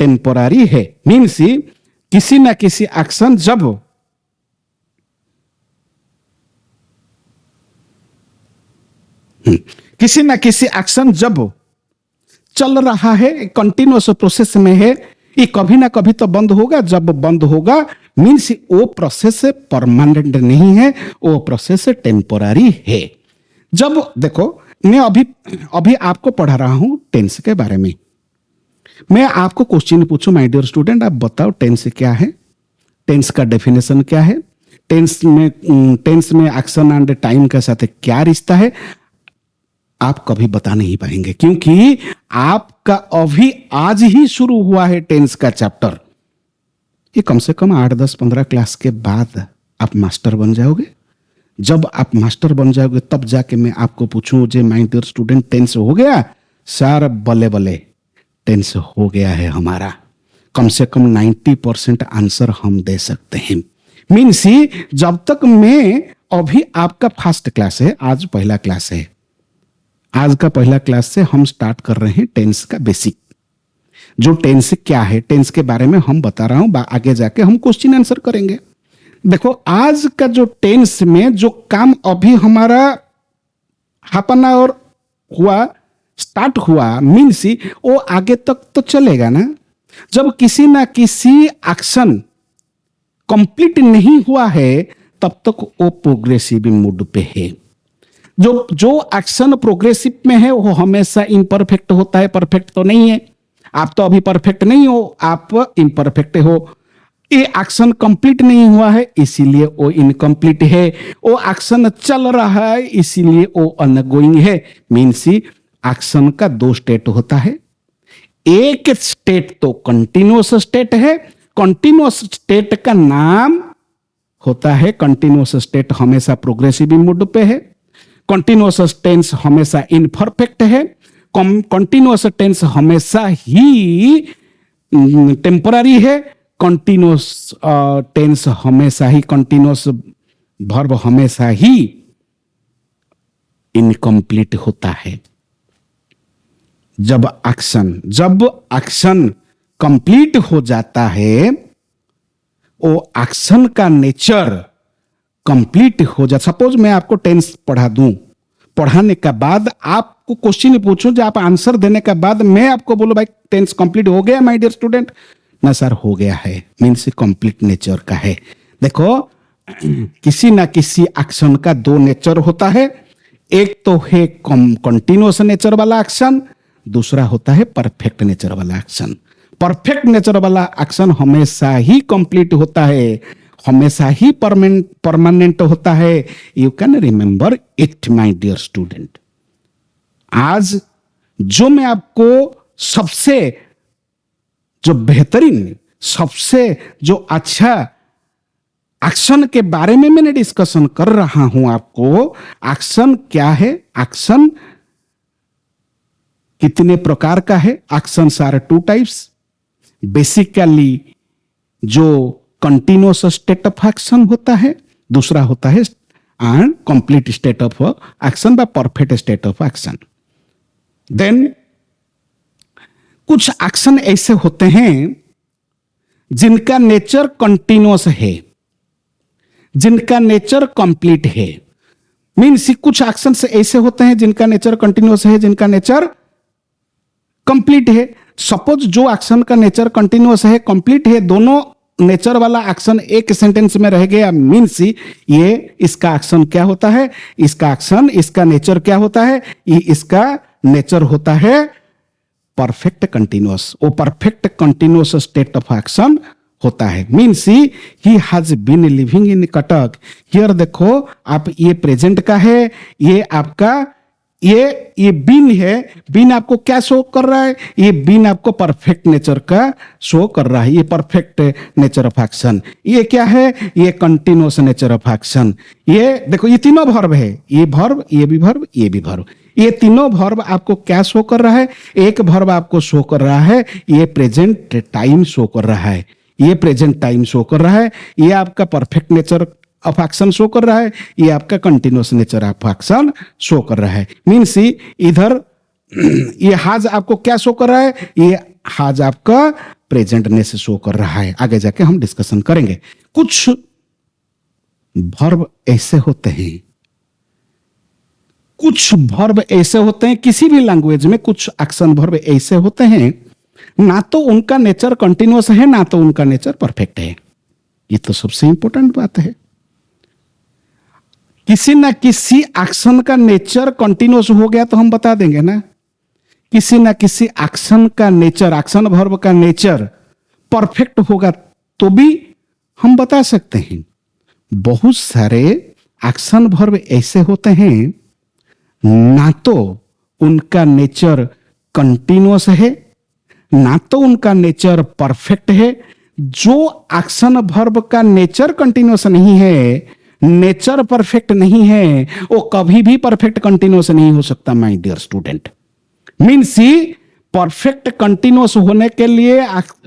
टेम्पररी है। मीन्स किसी ना किसी एक्शन जब किसी ना किसी एक्शन जब चल रहा है, कंटिन्यूअस प्रोसेस में है, ये कभी ना कभी तो बंद होगा। जब बंद होगा मीन्स वो प्रोसेस परमानेंट नहीं है, वो प्रोसेस टेम्पोररी है। जब देखो मैं अभी आपको पढ़ा रहा हूं टेंस के बारे में, मैं आपको क्वेश्चन पूछूं माय डियर स्टूडेंट, आप बताओ टेंस क्या है, टेंस का डेफिनेशन क्या है, टेंस में एक्शन एंड टाइम के साथ क्या रिश्ता है। आप कभी बता नहीं पाएंगे, क्योंकि आपका अभी आज ही शुरू हुआ है टेंस का चैप्टर। ये कम से कम 8, 10, 15 क्लास के बाद आप मास्टर बन जाओगे। जब आप मास्टर बन जाओगे तब जाके मैं आपको पूछूं, जे माय डियर स्टूडेंट टेंस हो गया सर? बल्ले बल्ले, टेंस हो गया है हमारा। कम से कम 90% आंसर हम दे सकते हैं। मीन्स जब तक मैं अभी आपका फर्स्ट क्लास है, आज पहला क्लास है, आज का पहला क्लास से हम स्टार्ट कर रहे हैं टेंस का बेसिक। जो टेंस क्या है, टेंस के बारे में हम बता रहा हूं, आगे जाके हम क्वेश्चन आंसर करेंगे। देखो आज का जो टेंस में जो काम अभी हमारा हाफ एन आवर हुआ, स्टार्ट हुआ, मीन्स वो आगे तक तो चलेगा ना। जब किसी ना किसी एक्शन कंप्लीट नहीं हुआ है तब तक वो प्रोग्रेसिव मोड पे है। जो एक्शन प्रोग्रेसिव में है वो हमेशा इम्परफेक्ट होता है, परफेक्ट तो नहीं है। आप तो अभी परफेक्ट नहीं हो, आप इम्परफेक्ट हो। ये एक्शन कंप्लीट नहीं हुआ है इसीलिए वो इनकम्प्लीट है, वो एक्शन चल रहा है इसीलिए वो अनगोइंग है। मीन्स एक्शन का 2 स्टेट होता है। एक स्टेट तो कंटिन्यूअस स्टेट है, कंटिन्यूअस स्टेट का नाम होता है, कंटिन्यूअस स्टेट हमेशा प्रोग्रेसिव मोड पे है, कंटिन्यूअस टेंस हमेशा इनपरफेक्ट है, कंटिन्यूअस टेंस हमेशा ही टेम्पररी है, कंटिन्यूअस टेंस हमेशा ही, कंटिन्यूअस वर्ब हमेशा ही इनकम्प्लीट होता है। जब एक्शन कंप्लीट हो जाता है, वो एक्शन का नेचर कंप्लीट हो जाता। सपोज मैं आपको टेंस पढ़ा दूं, पढ़ाने के बाद आप आपको क्वेश्चन पूछूं जो आप आंसर देने के बाद मैं आपको बोलूं भाई टेंस कंप्लीट हो गया माय डियर स्टूडेंट, ना सर हो गया है, मीन्स कंप्लीट नेचर का है। देखो किसी ना किसी एक्शन का दो नेचर होता है, एक तो है कंटिन्यूअस नेचर वाला एक्शन, दूसरा होता है परफेक्ट नेचर वाला एक्शन। परफेक्ट नेचर वाला एक्शन हमेशा ही कंप्लीट होता है, हमेशा ही परमानेंट होता है। You can remember it my dear student. आज जो मैं आपको सबसे जो बेहतरीन, सबसे जो अच्छा एक्शन के बारे में मैंने डिस्कशन कर रहा हूं आपको, एक्शन क्या है, एक्शन कितने प्रकार का है। Actions are two types, basically जो कंटिन्यूअस स्टेट ऑफ एक्शन होता है, दूसरा होता है and complete state of action व perfect state of action. Then कुछ एक्शन ऐसे होते हैं जिनका नेचर कंटिन्यूअस है, जिनका नेचर कंप्लीट है। मीन्स कुछ एक्शन ऐसे होते हैं जिनका नेचर कंटिन्यूअस है, जिनका नेचर कंप्लीट है। सपोज जो एक्शन का नेचर कंटिन्यूअस है, कंप्लीट है, दोनों नेचर वाला एक्शन एक सेंटेंस में रह गया, मीन्स ये इसका एक्शन क्या होता है, इसका एक्शन, इसका नेचर क्या होता है, ये इसका नेचर होता है परफेक्ट कंटिन्यूअस। वो perfect continuous state of action होता है। Means he has been living in Cuttack. Here देखो आप, ये प्रेजेंट का है, ये आपका ये बीन है। बीन आपको क्या शो कर रहा है, ये बीन आपको परफेक्ट नेचर का शो कर रहा है, ये परफेक्ट नेचर ऑफ एक्शन। ये क्या है, ये कंटिन्यूअस नेचर ऑफ एक्शन। ये देखो ये तीनों वर्ब है, ये वर्ब, ये भी वर्ब, ये भी वर्ब। ये तीनों वर्ब आपको क्या शो कर रहा है, एक वर्ब आपको शो कर रहा है ये प्रेजेंट टाइम शो कर रहा है, ये प्रेजेंट टाइम शो कर रहा है, ये आपका perfect nature of action show कर रहा है, ये आपका continuous nature of action show कर रहा है। मीन्स इधर ये हाज आपको क्या शो कर रहा है, ये हाज आपका प्रेजेंटनेस शो कर रहा है। आगे जाके हम डिस्कशन करेंगे। कुछ वर्ब ऐसे होते हैं, कुछ वर्ब ऐसे होते हैं, किसी भी लैंग्वेज में कुछ एक्शन वर्ब ऐसे होते हैं, ना तो उनका नेचर कंटिन्यूअस है, ना तो उनका नेचर परफेक्ट है। ये तो सबसे इंपॉर्टेंट बात है। किसी ना किसी एक्शन का नेचर कंटिन्यूअस हो गया तो हम बता देंगे ना, किसी ना किसी एक्शन का नेचर, एक्शन वर्ब का नेचर परफेक्ट होगा तो भी हम बता सकते हैं। बहुत सारे एक्शन वर्ब ऐसे होते हैं, ना तो उनका नेचर कंटिन्यूअस है, ना तो उनका नेचर परफेक्ट है। जो एक्शन वर्ब का नेचर कंटिन्यूअस नहीं है, नेचर परफेक्ट नहीं है, वो कभी भी परफेक्ट कंटिन्यूअस नहीं हो सकता my dear student. Means perfect continuous होने के लिए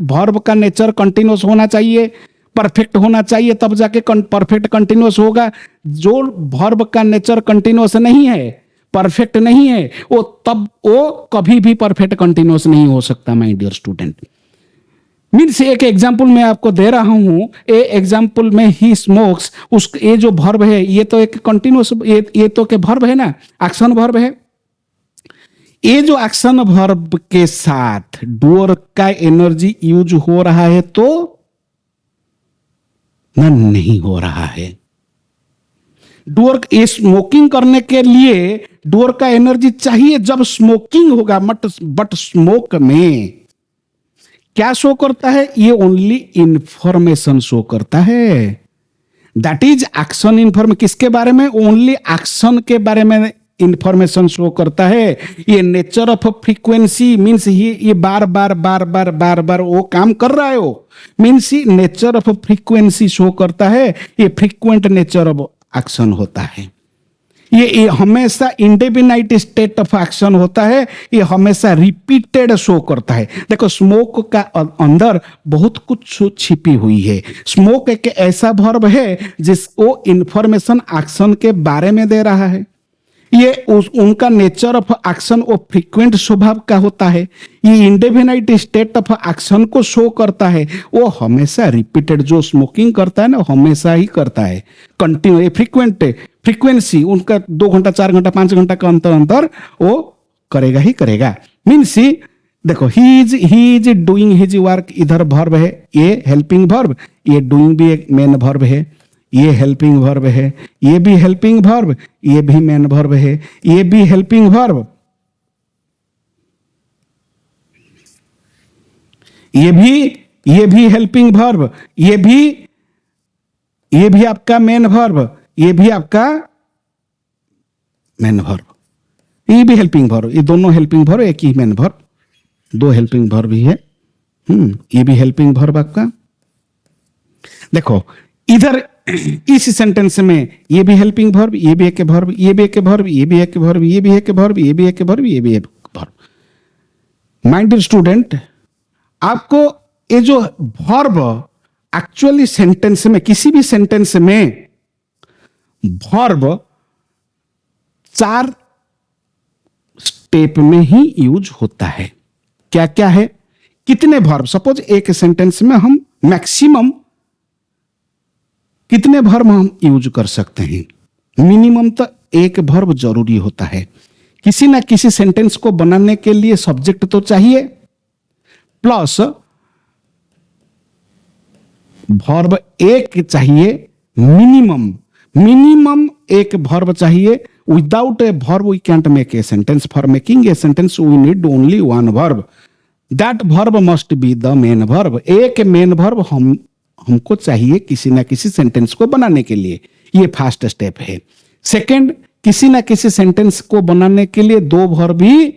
वर्ब का नेचर कंटिन्यूअस होना चाहिए, परफेक्ट होना चाहिए, तब जाके परफेक्ट कंटिन्यूअस होगा। जो वर्ब का नेचर कंटिन्यूअस नहीं है, परफेक्ट नहीं है, वो कभी भी परफेक्ट कंटिन्यूअस नहीं हो सकता माय डियर स्टूडेंट। मीन्स एक एग्जाम्पल मैं आपको दे रहा हूं, ए एग्जाम्पल में ही स्मोक्स, उस ये जो वर्ब है ये तो एक कंटिन्यूअस, ये तो के वर्ब है ना, एक्शन वर्ब है। ये जो एक्शन वर्ब के साथ डूअर का एनर्जी यूज हो रहा है तो नहीं हो रहा है। डूअर स्मोकिंग करने के लिए डूअर का एनर्जी चाहिए जब स्मोकिंग होगा, बट स्मोक में क्या शो करता है, ये ओनली इंफॉर्मेशन शो करता है। दैट इज एक्शन इन्फॉर्म, किसके बारे में, ओनली एक्शन के बारे में इंफॉर्मेशन शो करता है। ये नेचर ऑफ फ्रीक्वेंसी मीन्स ये बार बार बार बार बार बार वो काम कर रहा है, वो means nature of frequency show करता है। ये फ्रीक्वेंट नेचर ऑफ एक्शन होता है। ये हमेशा इंडेफिनाइट स्टेट ऑफ एक्शन होता है, ये हमेशा रिपीटेड शो करता है। देखो स्मोक का अंदर बहुत कुछ छिपी हुई है। स्मोक एक ऐसा वर्ब है जिसको इंफॉर्मेशन एक्शन के बारे में दे रहा है। ये उनका नेचर ऑफ एक्शन वो फ्रीक्वेंट स्वभाव का होता है। ये इंडेफिनाइट स्टेट ऑफ एक्शन को शो करता है, वो हमेशा रिपीटेड, जो स्मोकिंग करता है ना हमेशा ही करता है, कंटिन्यू। फ्रीक्वेंट फ्रीक्वेंसी उनका 2 घंटा 4 घंटा 5 घंटा का अंतर वो करेगा ही करेगा। मीन्स देखो ही इज डूइंग हिज वर्क, इधर वर्ब है, ये हेल्पिंग वर्ब, ये डूइंग भी एक मेन वर्ब है, ये हेल्पिंग वर्ब है, ये भी हेल्पिंग वर्ब, ये भी मेन वर्ब है, ये भी हेल्पिंग वर्ब, ये भी हेल्पिंग वर्ब, ये भी आपका मेन वर्ब, ये भी आपका मेन वर्ब, ये भी हेल्पिंग वर्ब, ये दोनों हेल्पिंग वर्ब, एक ही मेन वर्ब, दो हेल्पिंग वर्ब भी है। ये भी हेल्पिंग वर्ब आपका। देखो इधर इस सेंटेंस में ये भी हेल्पिंग वर्ब, ये भी एक वर्ब, ये भी एक वर्ब, ये भी एक वर्ब, ये भी एक वर्ब, ये भी एक वर्ब, ये भी एक वर्ब। माय डियर स्टूडेंट, आपको ये जो वर्ब एक्चुअली सेंटेंस में, किसी भी सेंटेंस में वर्ब 4 स्टेप में ही यूज होता है। क्या क्या है? कितने वर्ब, सपोज एक सेंटेंस में हम मैक्सिमम कितने वर्ब हम यूज कर सकते हैं? मिनिमम तो एक वर्ब जरूरी होता है। किसी ना किसी सेंटेंस को बनाने के लिए सब्जेक्ट तो चाहिए, प्लस वर्ब एक चाहिए, मिनिमम एक वर्ब चाहिए। Without a verb we can't make a sentence. For making a sentence we need only one verb, that verb must be the main verb. एक मेन वर्ब हमको चाहिए किसी ना किसी सेंटेंस को बनाने के लिए। ये फर्स्ट स्टेप है। सेकंड, किसी ना किसी सेंटेंस को बनाने के लिए 2 वर्ब भी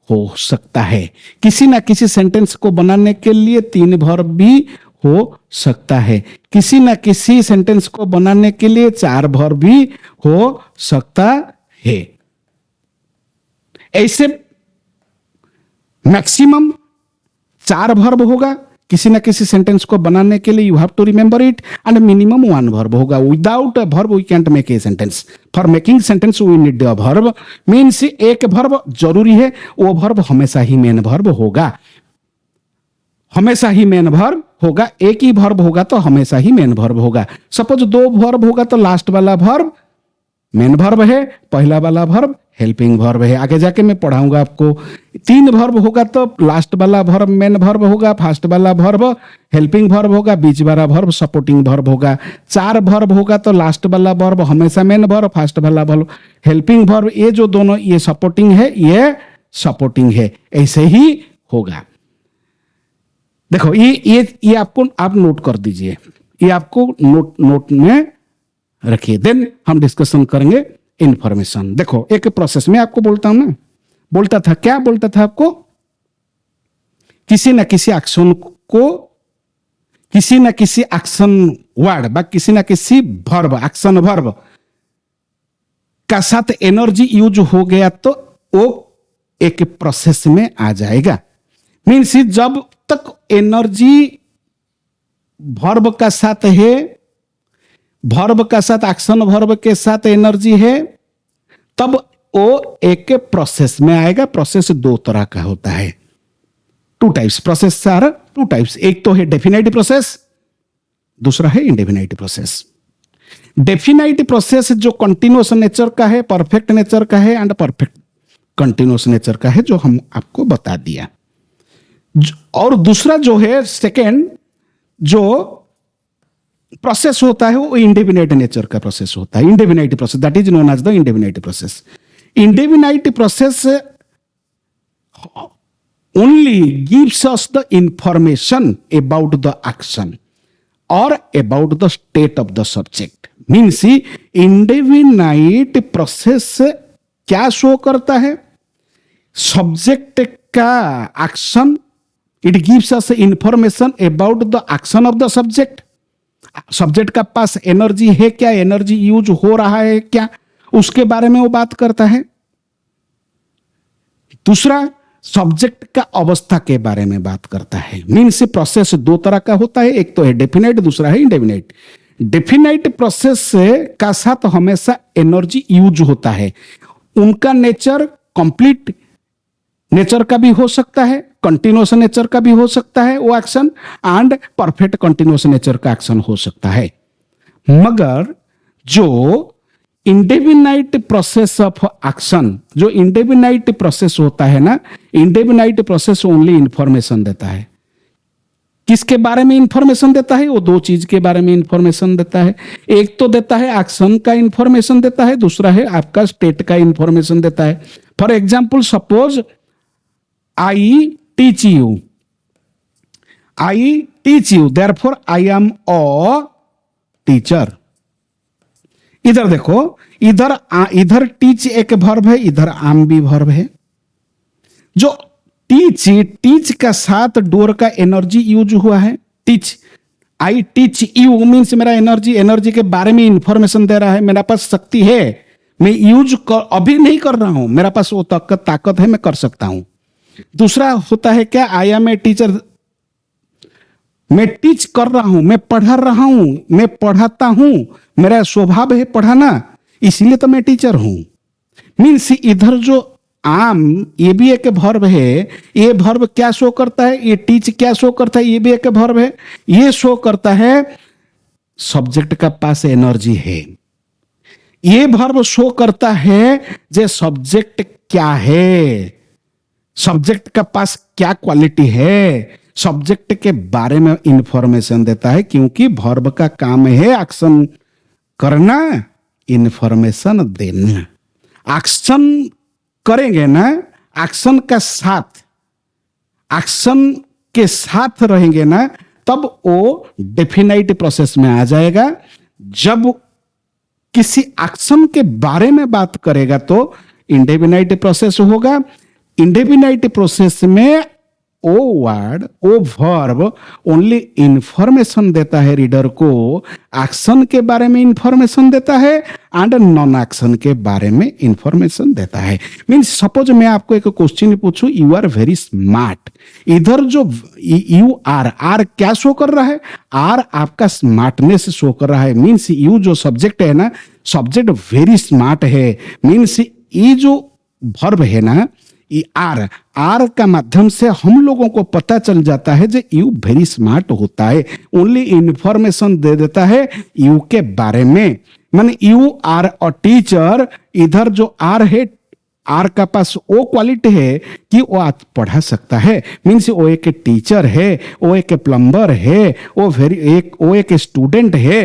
हो सकता है। किसी ना किसी सेंटेंस को बनाने के लिए 3 वर्ब भी हो सकता है। किसी ना किसी सेंटेंस को बनाने के लिए 4 वर्ब भी हो सकता है। ऐसे मैक्सिमम 4 वर्ब होगा किसी ना किसी सेंटेंस को बनाने के लिए। You have to remember it. And minimum 1 verb होगा। Without a verb we can't make a sentence. For making sentence we need a verb. Means एक वर्ब जरूरी है, वो वर्ब हमेशा ही मेन वर्ब होगा। हमेशा ही मेन वर्ब होगा। एक ही वर्ब होगा तो हमेशा ही मेन वर्ब होगा। सपोज 2 वर्ब होगा तो लास्ट वाला वर्ब मेन वर्ब है, पहला वाला वर्ब हेल्पिंग वर्ब है। आगे जाके मैं पढ़ाऊंगा आपको। 3 वर्ब होगा तो लास्ट वाला वर्ब मेन वर्ब होगा, फर्स्ट वाला वर्ब हेल्पिंग वर्ब होगा, बीच वाला वर्ब सपोर्टिंग वर्ब होगा। 4 वर्ब होगा तो लास्ट वाला वर्ब हमेशा मेन वर्ब, फर्स्ट वाला वर्ब हेल्पिंग वर्ब। ये जो दोनों, ये सपोर्टिंग है, ये सपोर्टिंग है। ऐसे ही होगा। देखो ये आपको आप नोट कर दीजिए, ये आपको नोट में रखिए। देन हम डिस्कशन करेंगे इंफॉर्मेशन। देखो एक प्रोसेस में आपको बोलता हूं ना, बोलता था क्या बोलता था आपको? किसी न किसी एक्शन को, किसी न किसी एक्शन वर्ड बा किसी न किसी वर्ब, एक्शन वर्ब का साथ एनर्जी यूज हो गया तो वो एक प्रोसेस में आ जाएगा। मीन्स जब तक एनर्जी वर्ब का साथ है, वर्ब का साथ एक्शन वर्ब के साथ एनर्जी है, तब वो एक प्रोसेस में आएगा। प्रोसेस 2 तरह का होता है। 2 टाइप्स प्रोसेस आर 2 टाइप्स। एक तो है डेफिनाइट प्रोसेस, दूसरा है इंडेफिनाइट प्रोसेस। डेफिनाइट प्रोसेस जो कंटिन्यूअस नेचर का है, परफेक्ट नेचर का है एंड परफेक्ट कंटिन्यूअस नेचर का है, जो हम आपको बता दिया। और दूसरा जो है सेकेंड जो प्रोसेस होता है वो इंडेफिनाइट नेचर का प्रोसेस होता है। Indefinite process, that is known as the indefinite process. Indefinite process only gives us the information about the action or about the state of the subject. Means indefinite process क्या show करता है? Subject का action, it gives us information about the action of the subject. Subject का पास energy है क्या, energy use हो रहा है क्या, उसके बारे में वो बात करता है। दूसरा, सब्जेक्ट का अवस्था के बारे में बात करता है। मीन्स प्रोसेस 2 तरह का होता है, एक तो है डेफिनाइट, दूसरा है इंडेफिनाइट। डेफिनाइट प्रोसेस का साथ हमेशा एनर्जी यूज होता है। उनका नेचर कंप्लीट नेचर का भी हो सकता है, कंटिन्यूअस नेचर का भी हो सकता है वो action, and perfect continuous nature का एक्शन हो सकता है। मगर जो इंडेफिनाइट प्रोसेस ऑफ एक्शन, जो इंडेफिनाइट प्रोसेस होता है ना, इंडेफिनाइट प्रोसेस ओनली इंफॉर्मेशन देता है। किसके बारे में इंफॉर्मेशन देता है? वो दो चीज के बारे में इंफॉर्मेशन देता है। एक तो देता है एक्शन का इंफॉर्मेशन देता है, दूसरा है आपका स्टेट का इंफॉर्मेशन देता है। For example, suppose I teach you, I teach you, therefore I am a teacher. इधर देखो, इधर टीच एक वर्ब है, इधर आम भी वर्ब है। जो टीच का साथ डोर का एनर्जी यूज हुआ है। Teach, I teach you means मेरा एनर्जी के बारे में इंफॉर्मेशन दे रहा है। मेरा पास शक्ति है, मैं अभी नहीं कर रहा हूं, मेरा पास वो ताकत है, मैं कर सकता हूं। दूसरा होता है क्या, आई एम ए टीचर, मैं टीच कर रहा हूं, मैं पढ़ा रहा हूं, मैं पढ़ाता हूं, मेरा स्वभाव है पढ़ाना, इसीलिए तो मैं टीचर हूं। मीन्स इधर जो आम, ये भी एक वर्ब है। ये वर्ब क्या शो करता है? ये टीच क्या शो करता है? ये भी एक वर्ब है। ये शो करता है सब्जेक्ट का पास एनर्जी है। ये वर्ब शो करता है जे सब्जेक्ट क्या है, सब्जेक्ट का पास क्या क्वालिटी है, सब्जेक्ट के बारे में इंफॉर्मेशन देता है। क्योंकि वर्ब का काम है एक्शन करना, इंफॉर्मेशन देना। एक्शन करेंगे ना, एक्शन का साथ, एक्शन के साथ रहेंगे ना, तब वो डेफिनाइट प्रोसेस में आ जाएगा। जब किसी एक्शन के बारे में बात करेगा तो इंडेफिनाइट प्रोसेस होगा। इंडेफिनाइट प्रोसेस में ओ वर्ड, ओ वर्ब ओनली इंफॉर्मेशन देता है रीडर को, एक्शन के बारे में इंफॉर्मेशन देता है एंड नॉन एक्शन के बारे में इंफॉर्मेशन देता है। मीन्स सपोज मैं आपको एक क्वेश्चन पूछूं, यू आर वेरी स्मार्ट, इधर जो यू आर क्या शो कर रहा है? आर आपका स्मार्टनेस शो कर रहा है। मीन्स यू जो सब्जेक्ट है ना, सब्जेक्ट वेरी स्मार्ट है। मीन्स ये जो वर्ब है ना, आर का माध्यम से हम लोगों को पता चल जाता है जो यू वेरी स्मार्ट होता है। ओनली इंफॉर्मेशन दे देता है यू के बारे में। माने यू आर अ टीचर, इधर जो आर है, आर का पास वो क्वालिटी है कि वो आज पढ़ा सकता है। मीन्स वो एक टीचर है, वो एक प्लम्बर है, वो एक स्टूडेंट है।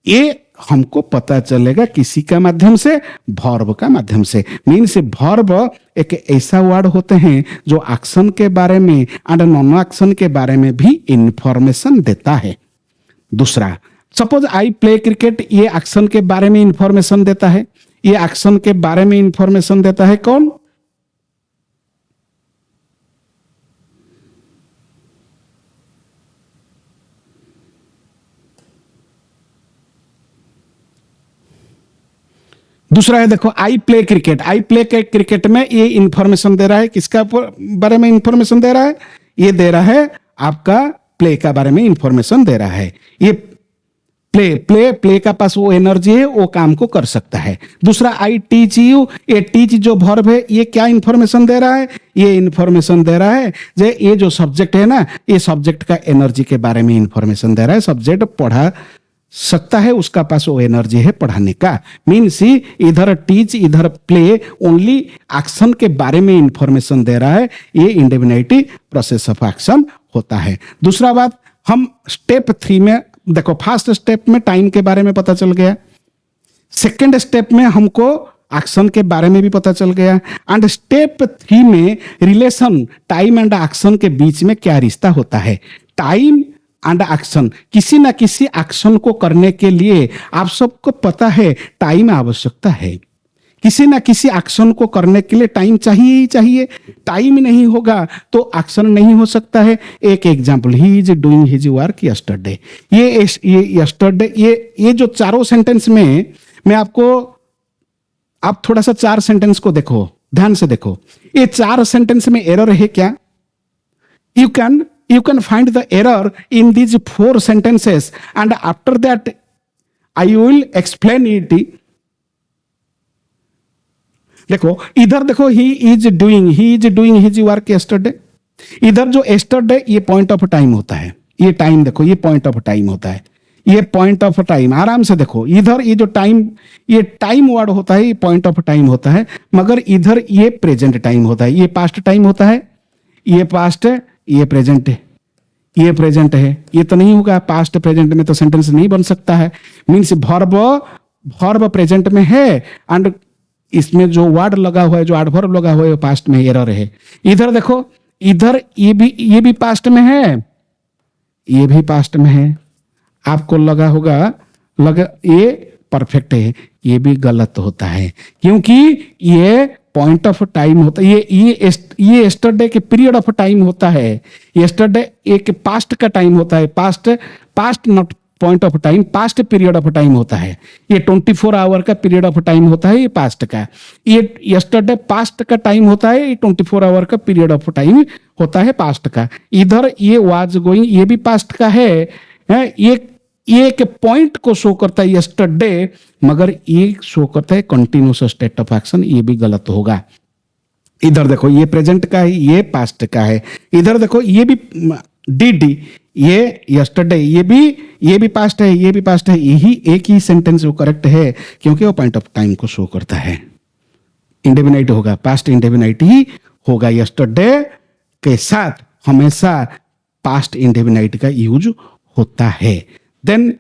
ये हमको पता चलेगा किसी का माध्यम से, वर्ब का माध्यम से। मीन्स वर्ब एक ऐसा वर्ड होते हैं जो एक्शन के बारे में एंड नॉन एक्शन के बारे में भी इंफॉर्मेशन देता है। दूसरा, सपोज आई प्ले क्रिकेट, ये एक्शन के बारे में इंफॉर्मेशन देता है। ये एक्शन के बारे में इंफॉर्मेशन देता है कौन? दूसरा है, देखो, I play cricket, I play cricket में ये इंफॉर्मेशन दे रहा है। किसका बारे में इंफॉर्मेशन दे रहा है? ये दे रहा है आपका प्ले का बारे में इंफॉर्मेशन दे रहा है। ये प्ले का पास वो एनर्जी है, वो काम को कर सकता है। दूसरा, आई टीच यू, ये टीच जो वर्ब है, ये क्या इंफॉर्मेशन दे रहा है? ये इंफॉर्मेशन दे रहा है जे ये जो सब्जेक्ट है ना, ये सब्जेक्ट का एनर्जी के बारे में इंफॉर्मेशन दे रहा है। सब्जेक्ट पढ़ा सकता है, उसका पास वो एनर्जी है पढ़ाने का। मीन्स इधर टीच, इधर प्ले, ओनली एक्शन के बारे में इंफॉर्मेशन दे रहा है। ये इंडेफिनाइट प्रोसेस ऑफ एक्शन होता है। दूसरा बात, हम स्टेप 3 में देखो, फर्स्ट स्टेप में टाइम के बारे में पता चल गया, सेकेंड स्टेप में हमको एक्शन के बारे में भी पता चल गया, एंड स्टेप 3 में रिलेशन टाइम एंड एक्शन के बीच में क्या रिश्ता होता है। टाइम एंड एक्शन, किसी ना किसी एक्शन को करने के लिए आप सबको पता है टाइम आवश्यकता है। किसी ना किसी एक्शन को करने के लिए टाइम चाहिए ही चाहिए। टाइम नहीं होगा तो एक्शन नहीं हो सकता है। एक example, he is doing his work yesterday, ये यस्टरडे, ये जो चारों सेंटेंस में मैं आपको, आप थोड़ा सा 4 सेंटेंस को देखो, ध्यान से देखो। ये 4 सेंटेंस में एरर है क्या? You can find the error in these 4 sentences, and after that I will explain it. देखो, इधर देखो, he is doing his work yesterday। इधर जो yesterday, ये पॉइंट ऑफ टाइम होता है। ये टाइम देखो, ये पॉइंट ऑफ टाइम होता है। ये पॉइंट ऑफ टाइम, आराम से देखो इधर ये जो टाइम, ये टाइम वर्ड होता है, ये पॉइंट ऑफ टाइम होता है, मगर इधर ये प्रेजेंट टाइम होता है, ये पास्ट टाइम होता है, ये पास्ट है, ये प्रेजेंट है, ये प्रेजेंट है, ये तो नहीं होगा, पास्ट प्रेजेंट में तो सेंटेंस नहीं बन सकता है। मीन्स वर्ब प्रेजेंट में है एंड इसमें जो वर्ड लगा हुआ है, जो एडवर्ब लगा हुआ है, वो पास्ट में एरर है। इधर देखो, इधर ये भी पास्ट में है, ये भी पास्ट में है, आपको लगा ये परफेक्ट है, ये भी गलत होता है, क्योंकि ये पॉइंट ऑफ टाइम होता है, ये यस्टरडे के पीरियड ऑफ टाइम होता है, यस्टरडे एक पास्ट का टाइम होता है, past not point of time, past period of time होता है, ये 24 आवर का पीरियड ऑफ टाइम होता है, ये पास्ट का, ये यस्टरडे पास्ट का टाइम होता है, ये 24 आवर का पीरियड ऑफ टाइम होता है पास्ट का। इधर ये वाज गोइंग, ये भी पास्ट का है, ये एक पॉइंट को शो करता है यस्टरडे, मगर ये शो करता है कंटिन्यूअस स्टेट ऑफ एक्शन, ये भी गलत होगा। इधर देखो, ये प्रेजेंट का है, ये पास्ट का है, इधर देखो ये भी डी, ये यस्टरडे, ये भी पास्ट है, ये भी पास्ट है, यही एक ही सेंटेंस वो करेक्ट है, क्योंकि वो पॉइंट ऑफ टाइम को शो करता है। इंडेफिनाइट होगा, पास्ट इंडेफिनाइट ही होगा, यस्टरडे के साथ हमेशा पास्ट इंडेफिनाइट का यूज होता है। देन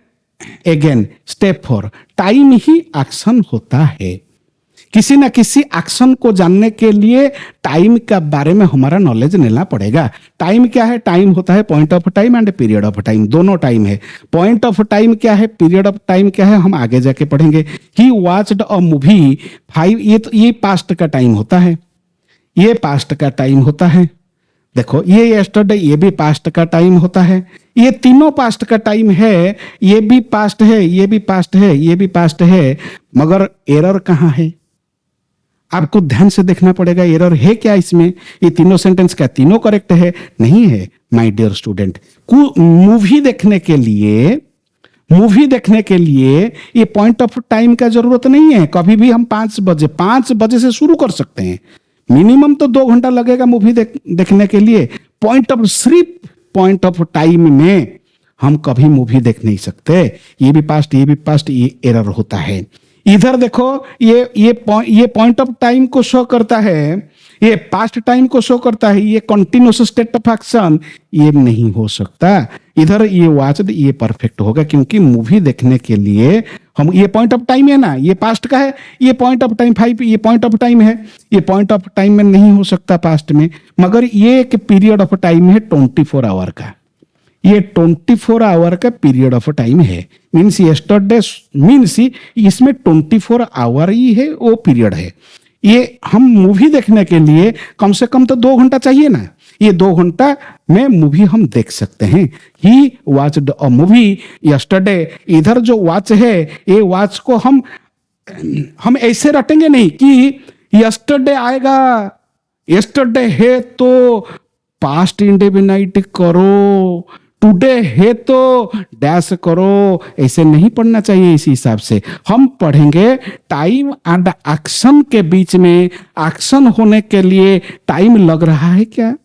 अगेन स्टेप 4, टाइम ही एक्शन होता है। किसी ना किसी एक्शन को जानने के लिए टाइम के बारे में हमारा नॉलेज लेना पड़ेगा। टाइम क्या है? टाइम होता है point of time and period of time, दोनों टाइम है। पॉइंट ऑफ टाइम क्या है, पीरियड ऑफ टाइम क्या है, हम आगे जाके पढ़ेंगे। ही वॉच्ड अ मूवी 5, ये पास्ट का टाइम होता है, ये पास्ट का टाइम होता है। देखो ये यस्टरडे, ये भी पास्ट का टाइम होता है, ये तीनों पास्ट का टाइम है, ये भी पास्ट है, ये भी पास्ट है, ये भी पास्ट है, मगर एरर कहाँ है? आपको ध्यान से देखना पड़ेगा, एरर है क्या इसमें? ये तीनों सेंटेंस क्या तीनों करेक्ट है? नहीं है माय डियर स्टूडेंट। मूवी देखने के लिए ये पॉइंट ऑफ टाइम का जरूरत नहीं है। कभी भी हम 5 बजे से शुरू कर सकते हैं। मिनिमम तो 2 घंटा लगेगा मूवी देखने के लिए। सिर्फ पॉइंट ऑफ टाइम में हम कभी मूवी देख नहीं सकते। ये भी पास्ट, ये भी पास्ट, ये एरर होता है। इधर देखो, ये पॉइंट ऑफ टाइम को शो करता है, ये पास्ट टाइम को शो करता है, ये कंटिन्यूअस स्टेट ऑफ एक्शन, ये नहीं हो सकता। इधर ये वॉच्ड, ये परफेक्ट होगा, क्योंकि मूवी देखने के लिए हम, ये पॉइंट ऑफ टाइम है ना, ये पास्ट का है, ये पॉइंट ऑफ टाइम 5, ये पॉइंट ऑफ टाइम है, ये पॉइंट ऑफ टाइम में नहीं हो सकता पास्ट में, मगर ये एक पीरियड ऑफ टाइम है 24 आवर का, ये 24 आवर का पीरियड ऑफ टाइम है। मीन्स यस्टरडे मीन्स इसमें 24 आवर ही है, वो पीरियड है। ये हम मूवी देखने के लिए कम से कम तो 2 घंटा चाहिए ना, ये 2 घंटा में मूवी हम देख सकते हैं। ही वॉच्ड अ मूवी यस्टरडे। इधर जो वॉच है, ये वॉच को हम ऐसे रटेंगे नहीं कि यस्टरडे आएगा, यस्टरडे है तो पास्ट इंडेफिनाइट करो, टुडे है तो डैश करो, ऐसे नहीं पढ़ना चाहिए। इसी हिसाब से हम पढ़ेंगे टाइम एंड एक्शन के बीच में, एक्शन होने के लिए टाइम लग रहा है क्या?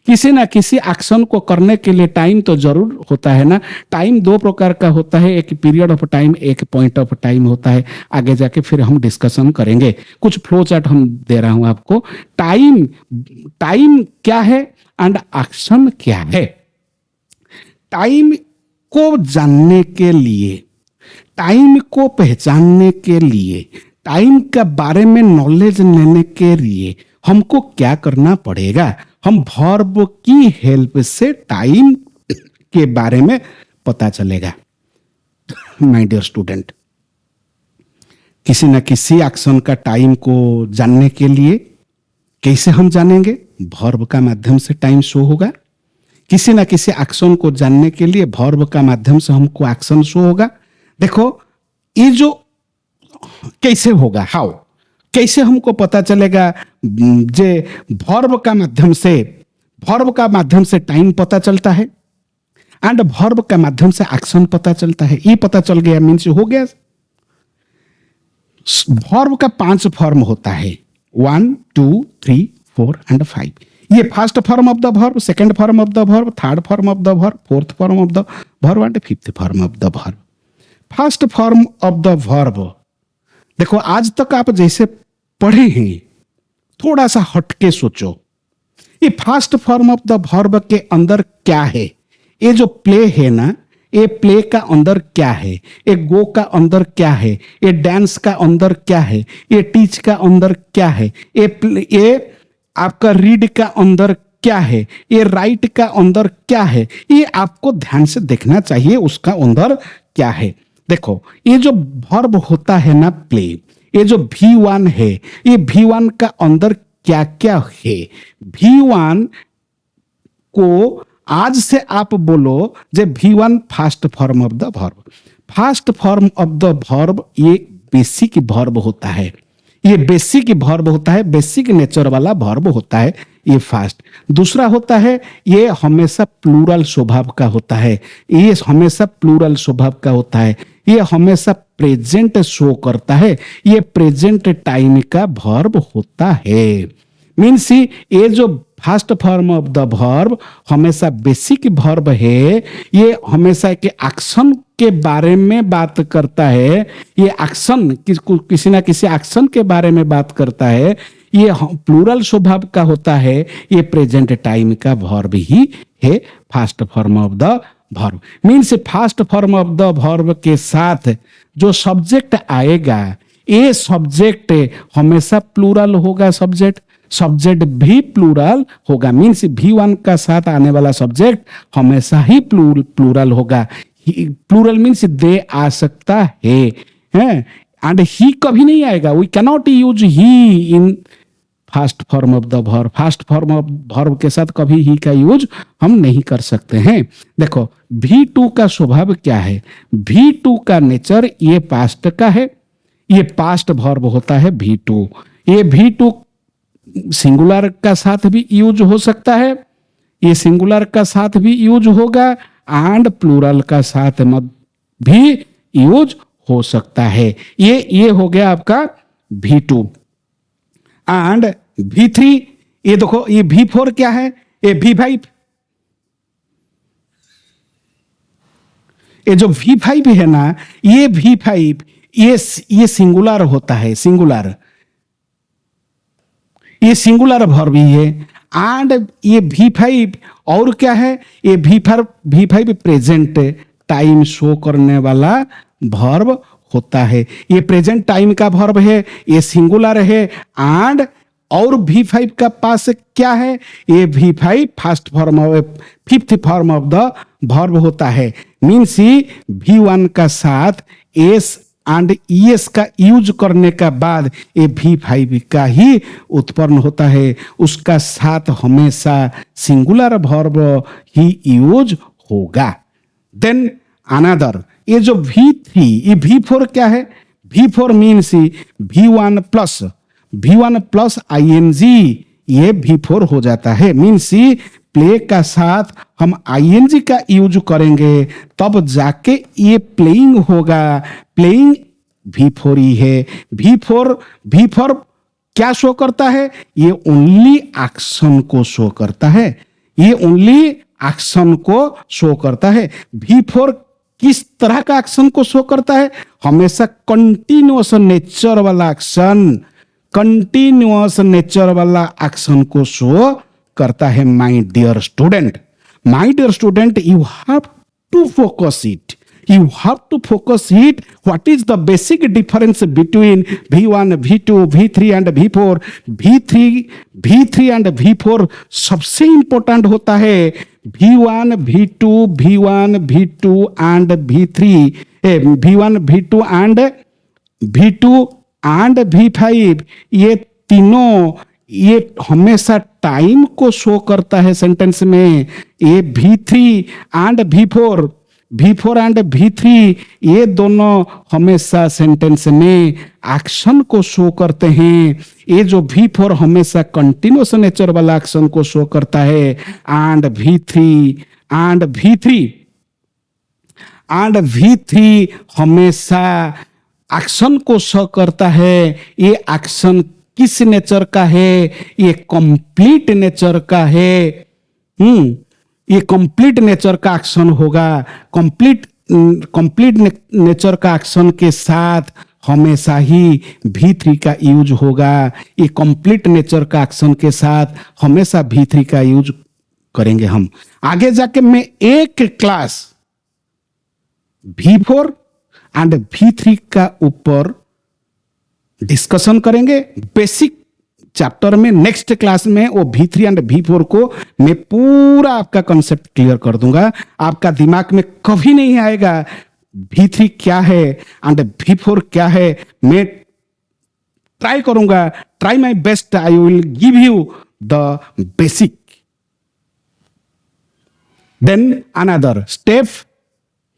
किसी ना किसी एक्शन को करने के लिए टाइम तो जरूर होता है ना। टाइम 2 प्रकार का होता है, एक पीरियड ऑफ टाइम, एक पॉइंट ऑफ टाइम होता है। आगे जाके फिर हम डिस्कशन करेंगे। कुछ फ्लो चार्ट हम दे रहा हूं आपको। टाइम क्या है एंड एक्शन क्या है। टाइम को जानने के लिए, टाइम को पहचानने के लिए, टाइम के बारे में नॉलेज लेने के लिए हमको क्या करना पड़ेगा? हम वर्ब की हेल्प से टाइम के बारे में पता चलेगा। माय डियर स्टूडेंट, किसी ना किसी एक्शन का टाइम को जानने के लिए कैसे हम जानेंगे? वर्ब का माध्यम से टाइम शो होगा। किसी ना किसी एक्शन को जानने के लिए वर्ब का माध्यम से हमको एक्शन शो होगा। देखो ये जो कैसे होगा, हाउ, कैसे हमको पता चलेगा? जे वर्ब का माध्यम से टाइम पता चलता है एंड वर्ब का माध्यम से एक्शन पता चलता है। ये पता चल गया मीन्स हो गया। वर्ब का 5 फॉर्म होता है, 1, 2, 3, 4 एंड 5। ये first form of the verb, second form of the verb, third form of the verb, fourth form of the verb and fifth form of the verb. First form of the verb, देखो आज तक आप जैसे पढ़े हैं, थोड़ा सा हटके सोचो। ये first form of the verb के अंदर क्या है? ये जो प्ले है ना, ये प्ले का अंदर क्या है? ये गो का अंदर क्या है? ये डांस का अंदर क्या है? ये टीच का अंदर क्या है? ये आपका रीड का अंदर क्या है? ये राइट का अंदर क्या है? ये आपको ध्यान से देखना चाहिए उसका अंदर क्या है। देखो ये जो वर्ब होता है ना प्ले, ये जो V1 है, ये V1 का अंदर क्या क्या है? V1 को आज से आप बोलो जे V1 first form of the verb. First form of the verb ये बेसिक वर्ब होता है, ये बेसिक वर्ब होता है, बेसिक नेचर वाला वर्ब होता है ये फर्स्ट। दूसरा होता है ये हमेशा प्लूरल स्वभाव का होता है, ये हमेशा प्लूरल स्वभाव का होता है, ये हमेशा प्रेजेंट शो करता है, ये प्रेजेंट टाइम का वर्ब होता है। मीन्स ये जो first form of the verb हमेशा बेसिक वर्ब है, ये हमेशा के एक्शन के बारे में बात करता है, ये एक्शन किसी ना किसी एक्शन के बारे में बात करता है, ये प्लूरल स्वभाव का होता है, ये प्रेजेंट टाइम का वर्ब ही है first form of the verb. Means first form of the verb के साथ जो सब्जेक्ट आएगा, ये सब्जेक्ट हमेशा प्लूरल होगा, सब्जेक्ट भी प्लूरल होगा। मीन्स V1 का साथ आने वाला सब्जेक्ट हमेशा ही प्लूरल होगा। प्लूरल मीन्स दे आ सकता है, एंड ही कभी नहीं आएगा। We cannot use he in first form of the verb. First form of verb के साथ कभी ही का यूज हम नहीं कर सकते हैं। देखो V2 का स्वभाव क्या है? V2 का नेचर ये पास्ट का है, ये पास्ट वर्ब होता है V2। ये V2 सिंगुलर का साथ भी यूज हो सकता है, ये सिंगुलर का साथ भी यूज होगा, एंड प्लूरल का साथ भी यूज हो सकता है। ये हो गया आपका V2। एंड V3, ये देखो ये V4 क्या है? ये V5। ये जो V5 है ना, ये V5 ये सिंगुलर होता है, सिंगुलर, ये सिंगुलर वर्ब ही है। एंड ये V5 और क्या है? ये V5 प्रेजेंट टाइम शो करने वाला वर्ब होता है, ये प्रेजेंट टाइम का वर्ब है, ये सिंगुलर है। एंड और V5 का पास क्या है? ये V5 first form of fifth form of the verb होता है। मीन्स V1 का साथ एस एंड ईएस का यूज करने का बाद ये V5 का ही उत्पन्न होता है, उसका साथ हमेशा सिंगुलर वर्ब ही यूज होगा। देन अनदर, ये जो V3, ये V4 क्या है? V4 means V1 plus ING, ये V4 हो जाता है। मीन्स प्ले का साथ हम ING का यूज करेंगे तब जाके ये प्लेइंग होगा। प्लेइंग V4 ही है। V4 क्या शो करता है? ये ओनली एक्शन को शो करता है, ये ओनली एक्शन को शो करता है। V4 किस तरह का एक्शन को शो करता है? हमेशा कंटिन्यूअस नेचर वाला एक्शन, कंटिन्यूअस नेचर वाला एक्शन को शो करता है। My dear student, you have to focus it, you have to focus it. What is the basic difference between V1, V2, V3 and V4? V3 and V4 सबसे important होता है। V1, V2 and V3, V1, V2 and V5, ये तीनों ये हमेशा time को show करता है सेंटेंस में। ये V3 एंड V3 ये दोनों हमेशा सेंटेंस में एक्शन को शो करते हैं। ये जो V4 हमेशा कंटिन्यूअस नेचर वाला एक्शन को शो करता है, एंड V3 हमेशा एक्शन को शो करता है। ये एक्शन किस नेचर का है, ये कंप्लीट नेचर का है। ये कंप्लीट नेचर का एक्शन होगा। कंप्लीट नेचर का एक्शन के साथ हमेशा ही V3 का यूज होगा। ये कंप्लीट नेचर का एक्शन के साथ हमेशा V3 का यूज करेंगे हम। आगे जाके मैं एक क्लास V4 एंड V3 का ऊपर डिस्कशन करेंगे बेसिक चैप्टर में। नेक्स्ट क्लास में वो V3 एंड V4 को मैं पूरा आपका कॉन्सेप्ट क्लियर कर दूंगा। आपका दिमाग में कभी नहीं आएगा V3 क्या है एंड V4 क्या है। मैं ट्राई करूंगा, try my best, I will give you the basic. Then another step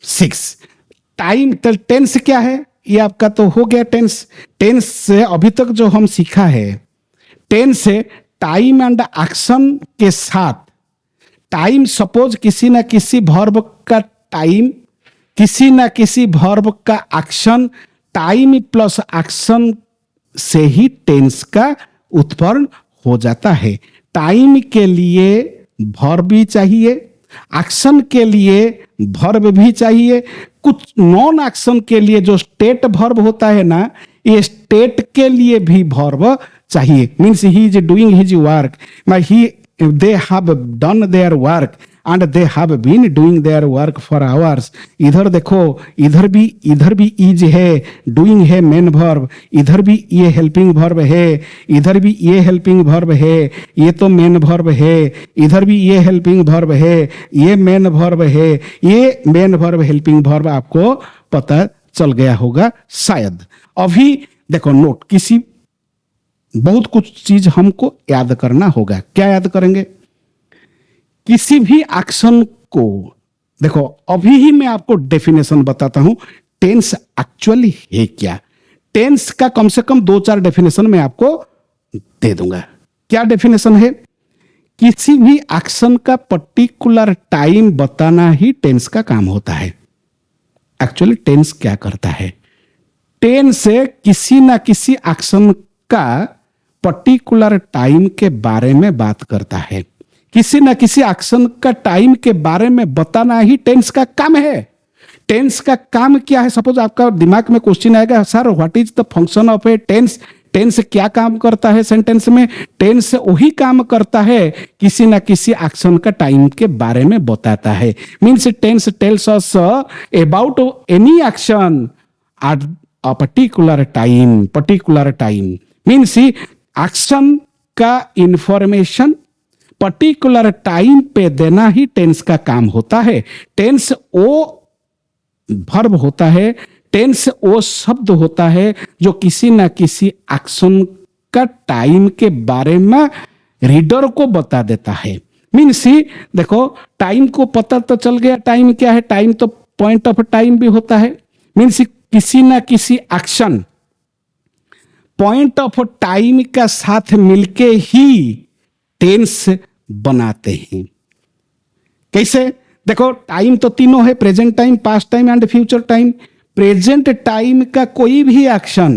6, time. Tense क्या है ये आपका तो हो गया। टेंस से अभी तक जो हम सीखा है, टेंस से टाइम एंड एक्शन के साथ। टाइम सपोज किसी ना किसी वर्ब का टाइम, किसी ना किसी वर्ब का एक्शन, टाइम प्लस एक्शन से ही टेंस का उत्पन्न हो जाता है। टाइम के लिए वर्ब भी चाहिए, एक्शन के लिए वर्ब भी चाहिए। कुछ नॉन एक्शन के लिए जो स्टेट वर्ब होता है ना, ये स्टेट के लिए भी वर्ब चाहिए। Means he is doing his work, they have done their work and they have been doing their work for hours. इधर देखो, इधर भी इज है, डूइंग है मेन वर्ब, इधर भी ये हेल्पिंग वर्ब है, इधर भी ये हेल्पिंग वर्ब है, ये तो मेन वर्ब है, इधर भी ये हेल्पिंग वर्ब है, ये मेन वर्ब है, ये मेन वर्ब हेल्पिंग वर्ब। आपको पता चल गया होगा शायद। अभी देखो नोट, किसी बहुत कुछ चीज हमको याद करना होगा। क्या याद करेंगे? किसी भी एक्शन को देखो, अभी ही मैं आपको डेफिनेशन बताता हूं टेंस एक्चुअली है क्या। टेंस का कम से कम 2-4 डेफिनेशन मैं आपको दे दूंगा। क्या डेफिनेशन है? किसी भी एक्शन का पर्टिकुलर टाइम बताना ही टेंस का काम होता है। एक्चुअली टेंस क्या करता है? टेंस से किसी ना किसी एक्शन का पर्टिकुलर टाइम के बारे में बात करता है। किसी ना किसी एक्शन का टाइम के बारे में बताना ही टेंस का काम है। टेंस का काम क्या है? सपोज आपका दिमाग में क्वेश्चन आएगा, sir what is the function of a tense. Tense क्या काम करता है सेंटेंस में? टेंस वही काम करता है किसी ना किसी एक्शन का टाइम के बारे में बताता है। Means tense tells us about any action at a particular time. Means action का इंफॉर्मेशन पर्टिकुलर टाइम पे देना ही टेंस का काम होता है। टेंस वो वर्ब होता है, टेंस वो शब्द होता है जो किसी ना किसी एक्शन का टाइम के बारे में रीडर को बता देता है। मीन्स देखो, टाइम को पता तो चल गया टाइम क्या है। टाइम तो पॉइंट ऑफ टाइम भी होता है। मीन्स किसी ना किसी एक्शन पॉइंट ऑफ टाइम का साथ मिलके ही टेंस बनाते हैं। कैसे? देखो, टाइम तो तीनों है, present time, past time and future time. Present time का कोई भी एक्शन,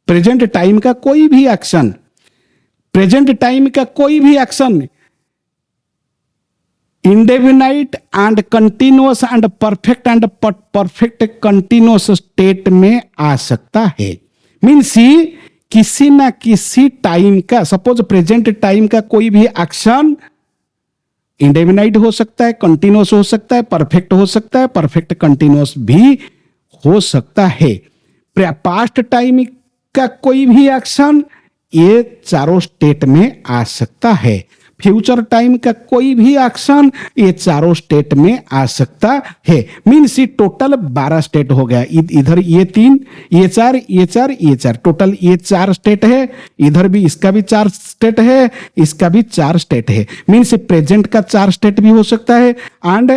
प्रेजेंट टाइम का कोई भी एक्शन, प्रेजेंट टाइम का कोई भी action indefinite and continuous and perfect continuous state में आ सकता है। मीन्स किसी ना किसी टाइम का, सपोज प्रेजेंट टाइम का कोई भी एक्शन इंडेफिनाइट हो सकता है, कंटिन्यूअस हो सकता है, परफेक्ट हो सकता है, परफेक्ट कंटिन्यूअस भी हो सकता है। पास्ट टाइम का कोई भी एक्शन ये चारों स्टेट में आ सकता है। फ्यूचर टाइम का कोई भी एक्शन ये चारों स्टेट में आ सकता है। मीन्स टोटल 12 स्टेट हो गया। इधर ये 3, ये 4, ये 4, ये 4, टोटल ये 4 स्टेट है। इधर भी इसका भी 4 स्टेट है, इसका भी 4 स्टेट है। मीन्स प्रेजेंट का 4 स्टेट भी हो सकता है एंड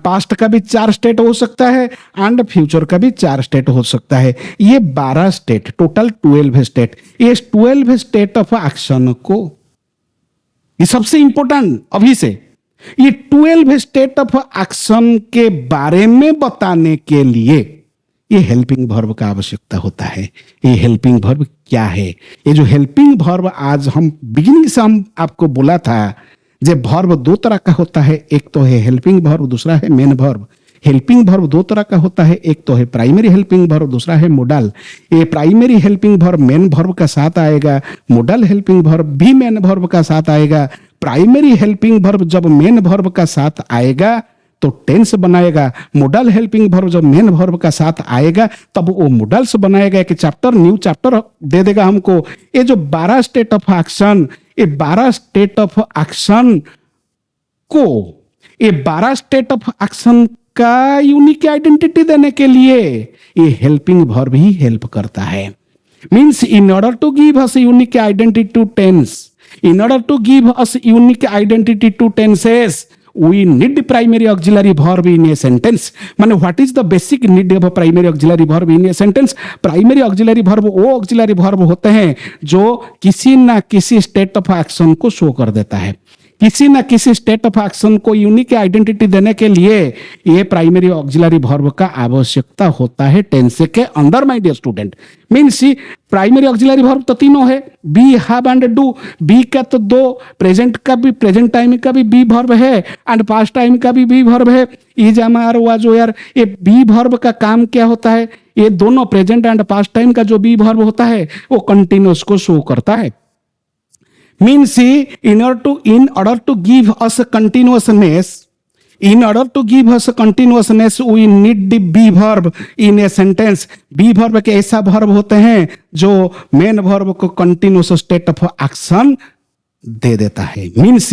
पास्ट का भी 4 स्टेट हो सकता है एंड फ्यूचर का भी 4 स्टेट हो सकता है। ये 12 स्टेट, टोटल 12 स्टेट। ये 12 स्टेट ऑफ एक्शन को, ये सबसे इंपॉर्टेंट अभी से, ये 12 स्टेट ऑफ एक्शन के बारे में बताने के लिए ये हेल्पिंग वर्ब का आवश्यकता होता है। ये हेल्पिंग वर्ब क्या है? ये जो हेल्पिंग वर्ब आज हम बिगिनिंग से हम आपको बोला था, जब वर्ब दो तरह का होता है, एक तो है हेल्पिंग वर्ब, दूसरा है मेन वर्ब। हेल्पिंग वर्ब दो तरह का होता है, एक तो है प्राइमरी हेल्पिंग वर्ब, दूसरा है मोडल। ये primary helping verb main verb का साथ आएगा, मोडल हेल्पिंग वर्ब भी मेन वर्ब का साथ आएगा। प्राइमरी हेल्पिंग वर्ब जब मेन वर्ब का साथ आएगा तो टेंस बनाएगा, मोडल हेल्पिंग वर्ब जब मेन वर्ब का साथ आएगा तब वो मोडल्स बनाएगा। एक चैप्टर न्यू चैप्टर दे देगा हमको। ये जो 12 स्टेट ऑफ एक्शन, ये 12 स्टेट ऑफ एक्शन को, ये 12 स्टेट ऑफ एक्शन का यूनिक आइडेंटिटी देने के लिए ये हेल्पिंग वर्ब ही हेल्प करता है। Means in order to give us unique identity to tense, in order to give us unique identity to tenses, we need primary auxiliary verb in a sentence. माने what is the basic need of a primary auxiliary verb in a sentence? Primary auxiliary verb वो auxiliary verb होते हैं जो किसी ना किसी state of action को show कर देता है। किसी ना किसी स्टेट ऑफ एक्शन को यूनिक आइडेंटिटी देने के लिए ये प्राइमरी ऑक्सिलरी वर्ब का आवश्यकता होता है टेंस के अंदर, my dear student. Means primary auxiliary verb तो तीनों है, be, have and do. Be का तो दो, प्रेजेंट का भी, प्रेजेंट टाइम का भी बी वर्ब है एंड पास्ट टाइम का भी बी वर्ब है। Is, am, are, was, were. ये बी वर्ब का काम क्या होता है? ये दोनों प्रेजेंट एंड पास्ट टाइम का जो बी वर्ब होता है वो कंटिन्यूअस को शो करता है। Means in order to give us a continuousness, in order to give us a continuousness, we need the be verb in a sentence. be verb के ऐसा verb होते हैं जो main verb को continuous state of action दे देता है। Means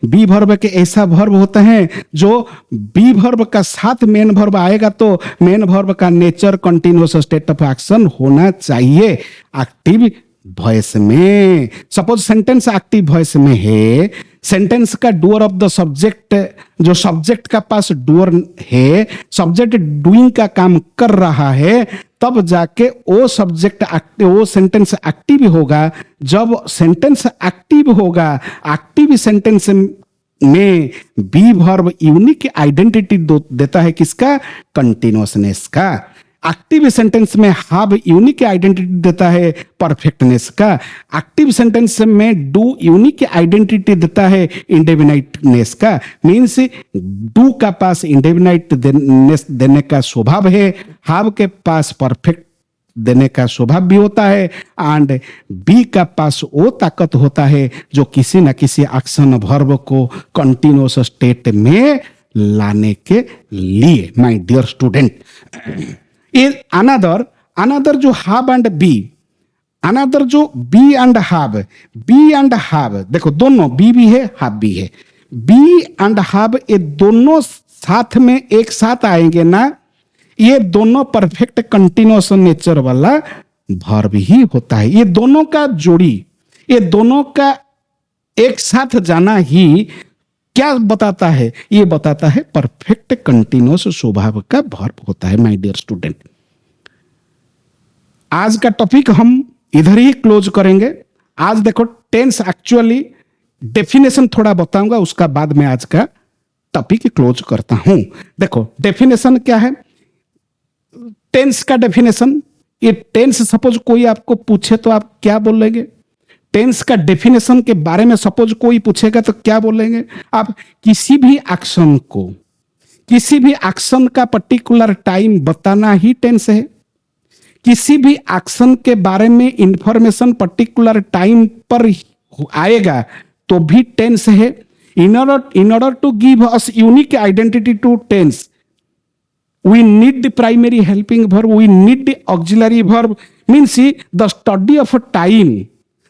B verb के ऐसा वर्ब होते हैं जो बी वर्ब का साथ मेन वर्ब आएगा तो मेन वर्ब का nature continuous state of action होना चाहिए एक्टिव वॉइस में। सपोज सेंटेंस एक्टिव वॉइस में है, सेंटेंस का डूअर ऑफ द सब्जेक्ट, जो सब्जेक्ट का पास डूअर है, सब्जेक्ट डूइंग का काम कर रहा है, तब जाके वो सब्जेक्ट वो सेंटेंस एक्टिव होगा। जब सेंटेंस एक्टिव होगा, एक्टिव सेंटेंस में बी वर्ब यूनिक आइडेंटिटी देता है किसका? कंटिन्यूअसनेस का। एक्टिव सेंटेंस में हैव यूनिक आइडेंटिटी देता है परफेक्टनेस का। एक्टिव सेंटेंस में डू यूनिक आइडेंटिटी देता है इंडेफिनाइटनेस का। मीन्स डू का पास इंडेफिनाइटनेस देने का स्वभाव है, हैव के पास परफेक्ट देने का स्वभाव भी होता है, एंड बी का पास वो ताकत होता है जो किसी न किसी एक्शन वर्ब को कंटिन्यूअस स्टेट में लाने के लिए। माय डियर स्टूडेंट, अनदर जो हैव एंड बी, अनदर जो बी एंड हैव, देखो दोनों बी भी है हैव भी है। बी एंड हैव ये दोनों साथ में एक साथ आएंगे ना, ये दोनों परफेक्ट कंटिन्यूअस नेचर वाला वर्ब ही होता है। ये दोनों का जोड़ी, ये दोनों का एक साथ जाना ही क्या बताता है? ये बताता है परफेक्ट कंटिन्यूअस स्वभाव का वर्ब होता है। माय डियर स्टूडेंट, आज का टॉपिक हम इधर ही क्लोज करेंगे। आज देखो टेंस एक्चुअली डेफिनेशन थोड़ा बताऊंगा, उसका बाद में आज का टॉपिक क्लोज करता हूं। देखो डेफिनेशन क्या है, टेंस का डेफिनेशन। ये टेंस सपोज कोई आपको पूछे तो आप क्या बोलेंगे? टेंस का डेफिनेशन के बारे में सपोज कोई पूछेगा तो क्या बोलेंगे आप? किसी भी एक्शन को, किसी भी एक्शन का पर्टिकुलर टाइम बताना ही टेंस है। किसी भी एक्शन के बारे में इंफॉर्मेशन पर्टिकुलर टाइम पर आएगा तो भी टेंस है। In order to give us unique identity to tense, we need the primary helping verb, we need the auxiliary verb. Means the study of a time,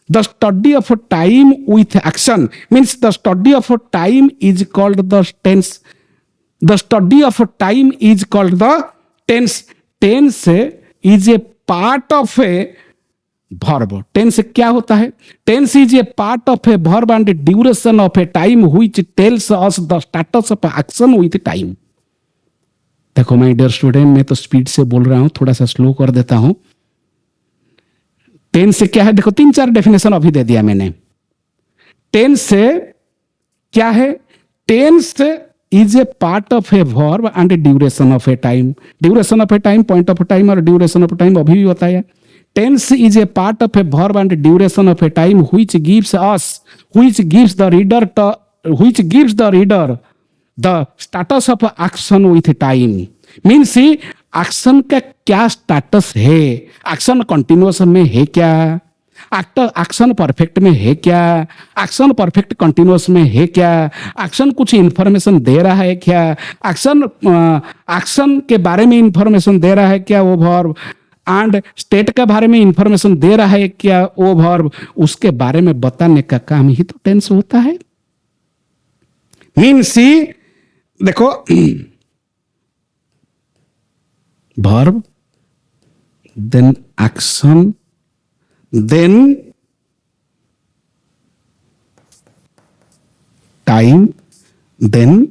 the study of a time with action, means the study of a time is called the tense. The study of a time is called the tense. Tense is a part of a verb. Tense क्या होता है? Tense is a part of a verb and duration of a time which tells us the status of action with time. देखो my dear student, मैं तो speed से बोल रहा हूं, थोड़ा सा स्लो कर देता हूं। टेंस से क्या है? देखो 3-4 डेफिनेशन अभी दे दिया मैंने। टेंस से क्या है? Tense is a part of a verb and duration of a time. Duration of a time, point of time और ड्यूरेशन ऑफ टाइम अभी भी बताया। Tense is a part of a verb and duration of a time which gives the reader the status of action with time. Means action का क्या status है, action continuous में है क्या, एक्शन परफेक्ट में है क्या, एक्शन परफेक्ट कंटिन्यूअस में है क्या, एक्शन कुछ इंफॉर्मेशन दे रहा है क्या, एक्शन के बारे में इंफॉर्मेशन दे रहा है क्या वो वर्ब, एंड स्टेट के बारे में इंफॉर्मेशन दे रहा है क्या वो वर्ब, उसके बारे में बताने का काम ही तो टेंस होता है। मीन्स देखो, verb then action then time then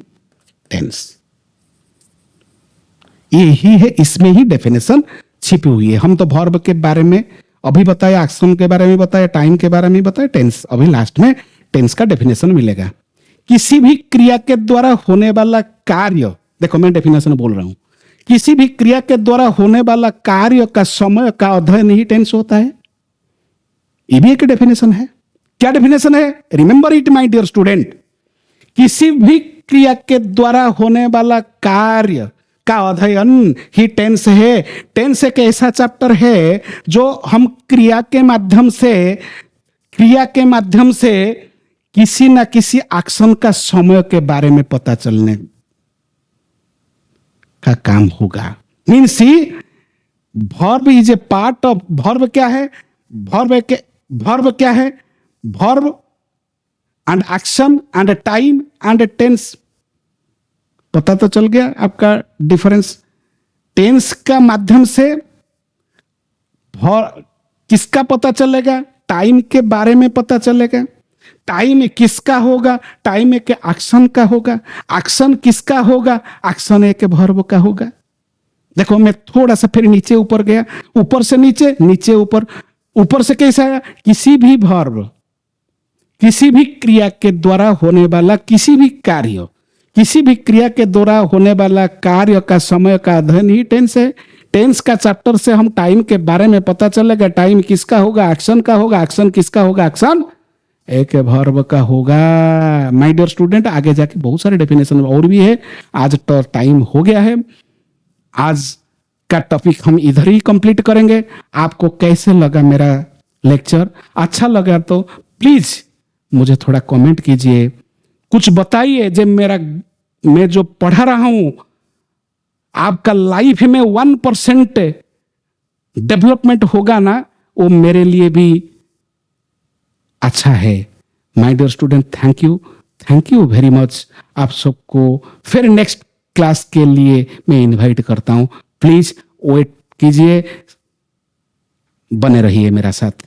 tense, यही है, इसमें ही डेफिनेशन छिपी हुई है। हम तो वर्ब के बारे में अभी बताया, एक्शन के बारे में बताया, टाइम के बारे में बताया, टेंस अभी लास्ट में टेंस का डेफिनेशन मिलेगा। किसी भी क्रिया के द्वारा होने वाला कार्य, देखो मैं डेफिनेशन बोल रहा हूं, किसी भी क्रिया के द्वारा होने वाला कार्य का समय का अध्ययन ही टेंस होता है। ये भी एक डेफिनेशन है। क्या डेफिनेशन है? Remember it my dear student, किसी भी क्रिया के द्वारा होने वाला कार्य का अध्ययन ही टेंस है। टेंस एक ऐसा चैप्टर है जो हम क्रिया के माध्यम से किसी ना किसी एक्शन का समय के बारे में पता चलने का काम होगा। Means verb is a part of, verb क्या है, verb and action and time and tense. पता तो चल गया आपका डिफरेंस। टेंस का माध्यम से किसका पता चलेगा, टाइम के बारे में पता चलेगा। टाइम किसका होगा, टाइम एक एक्शन का होगा। एक्शन किसका होगा, एक्शन एक वर्ब का होगा। देखो मैं थोड़ा सा फिर नीचे ऊपर गया, ऊपर से नीचे, नीचे ऊपर, ऊपर से कैसा आया, किसी भी वर्ब, किसी भी क्रिया के द्वारा होने वाला किसी भी कार्य, किसी भी क्रिया के द्वारा होने वाला कार्य का समय का अध्ययन ही टेंस है। टेंस का चैप्टर से हम टाइम के बारे में पता चलेगा, टाइम किसका होगा, एक्शन का होगा। एक्शन किसका होगा, एक्शन एक वर्ब का होगा। माय डियर स्टूडेंट, आगे जाके बहुत सारे डेफिनेशन और भी है। आज तो टाइम हो गया है, आज का टॉपिक हम इधर ही कंप्लीट करेंगे। आपको कैसे लगा मेरा लेक्चर? अच्छा लगा तो प्लीज मुझे थोड़ा कमेंट कीजिए, कुछ बताइए। जब मैं जो पढ़ा रहा हूं आपका लाइफ में 1% डेवलपमेंट होगा ना, वो मेरे लिए भी अच्छा है। My dear student, thank you very much. आप सबको फिर नेक्स्ट क्लास के लिए मैं इनवाइट करता हूं। प्लीज वेट कीजिए, बने रहिए मेरा साथ।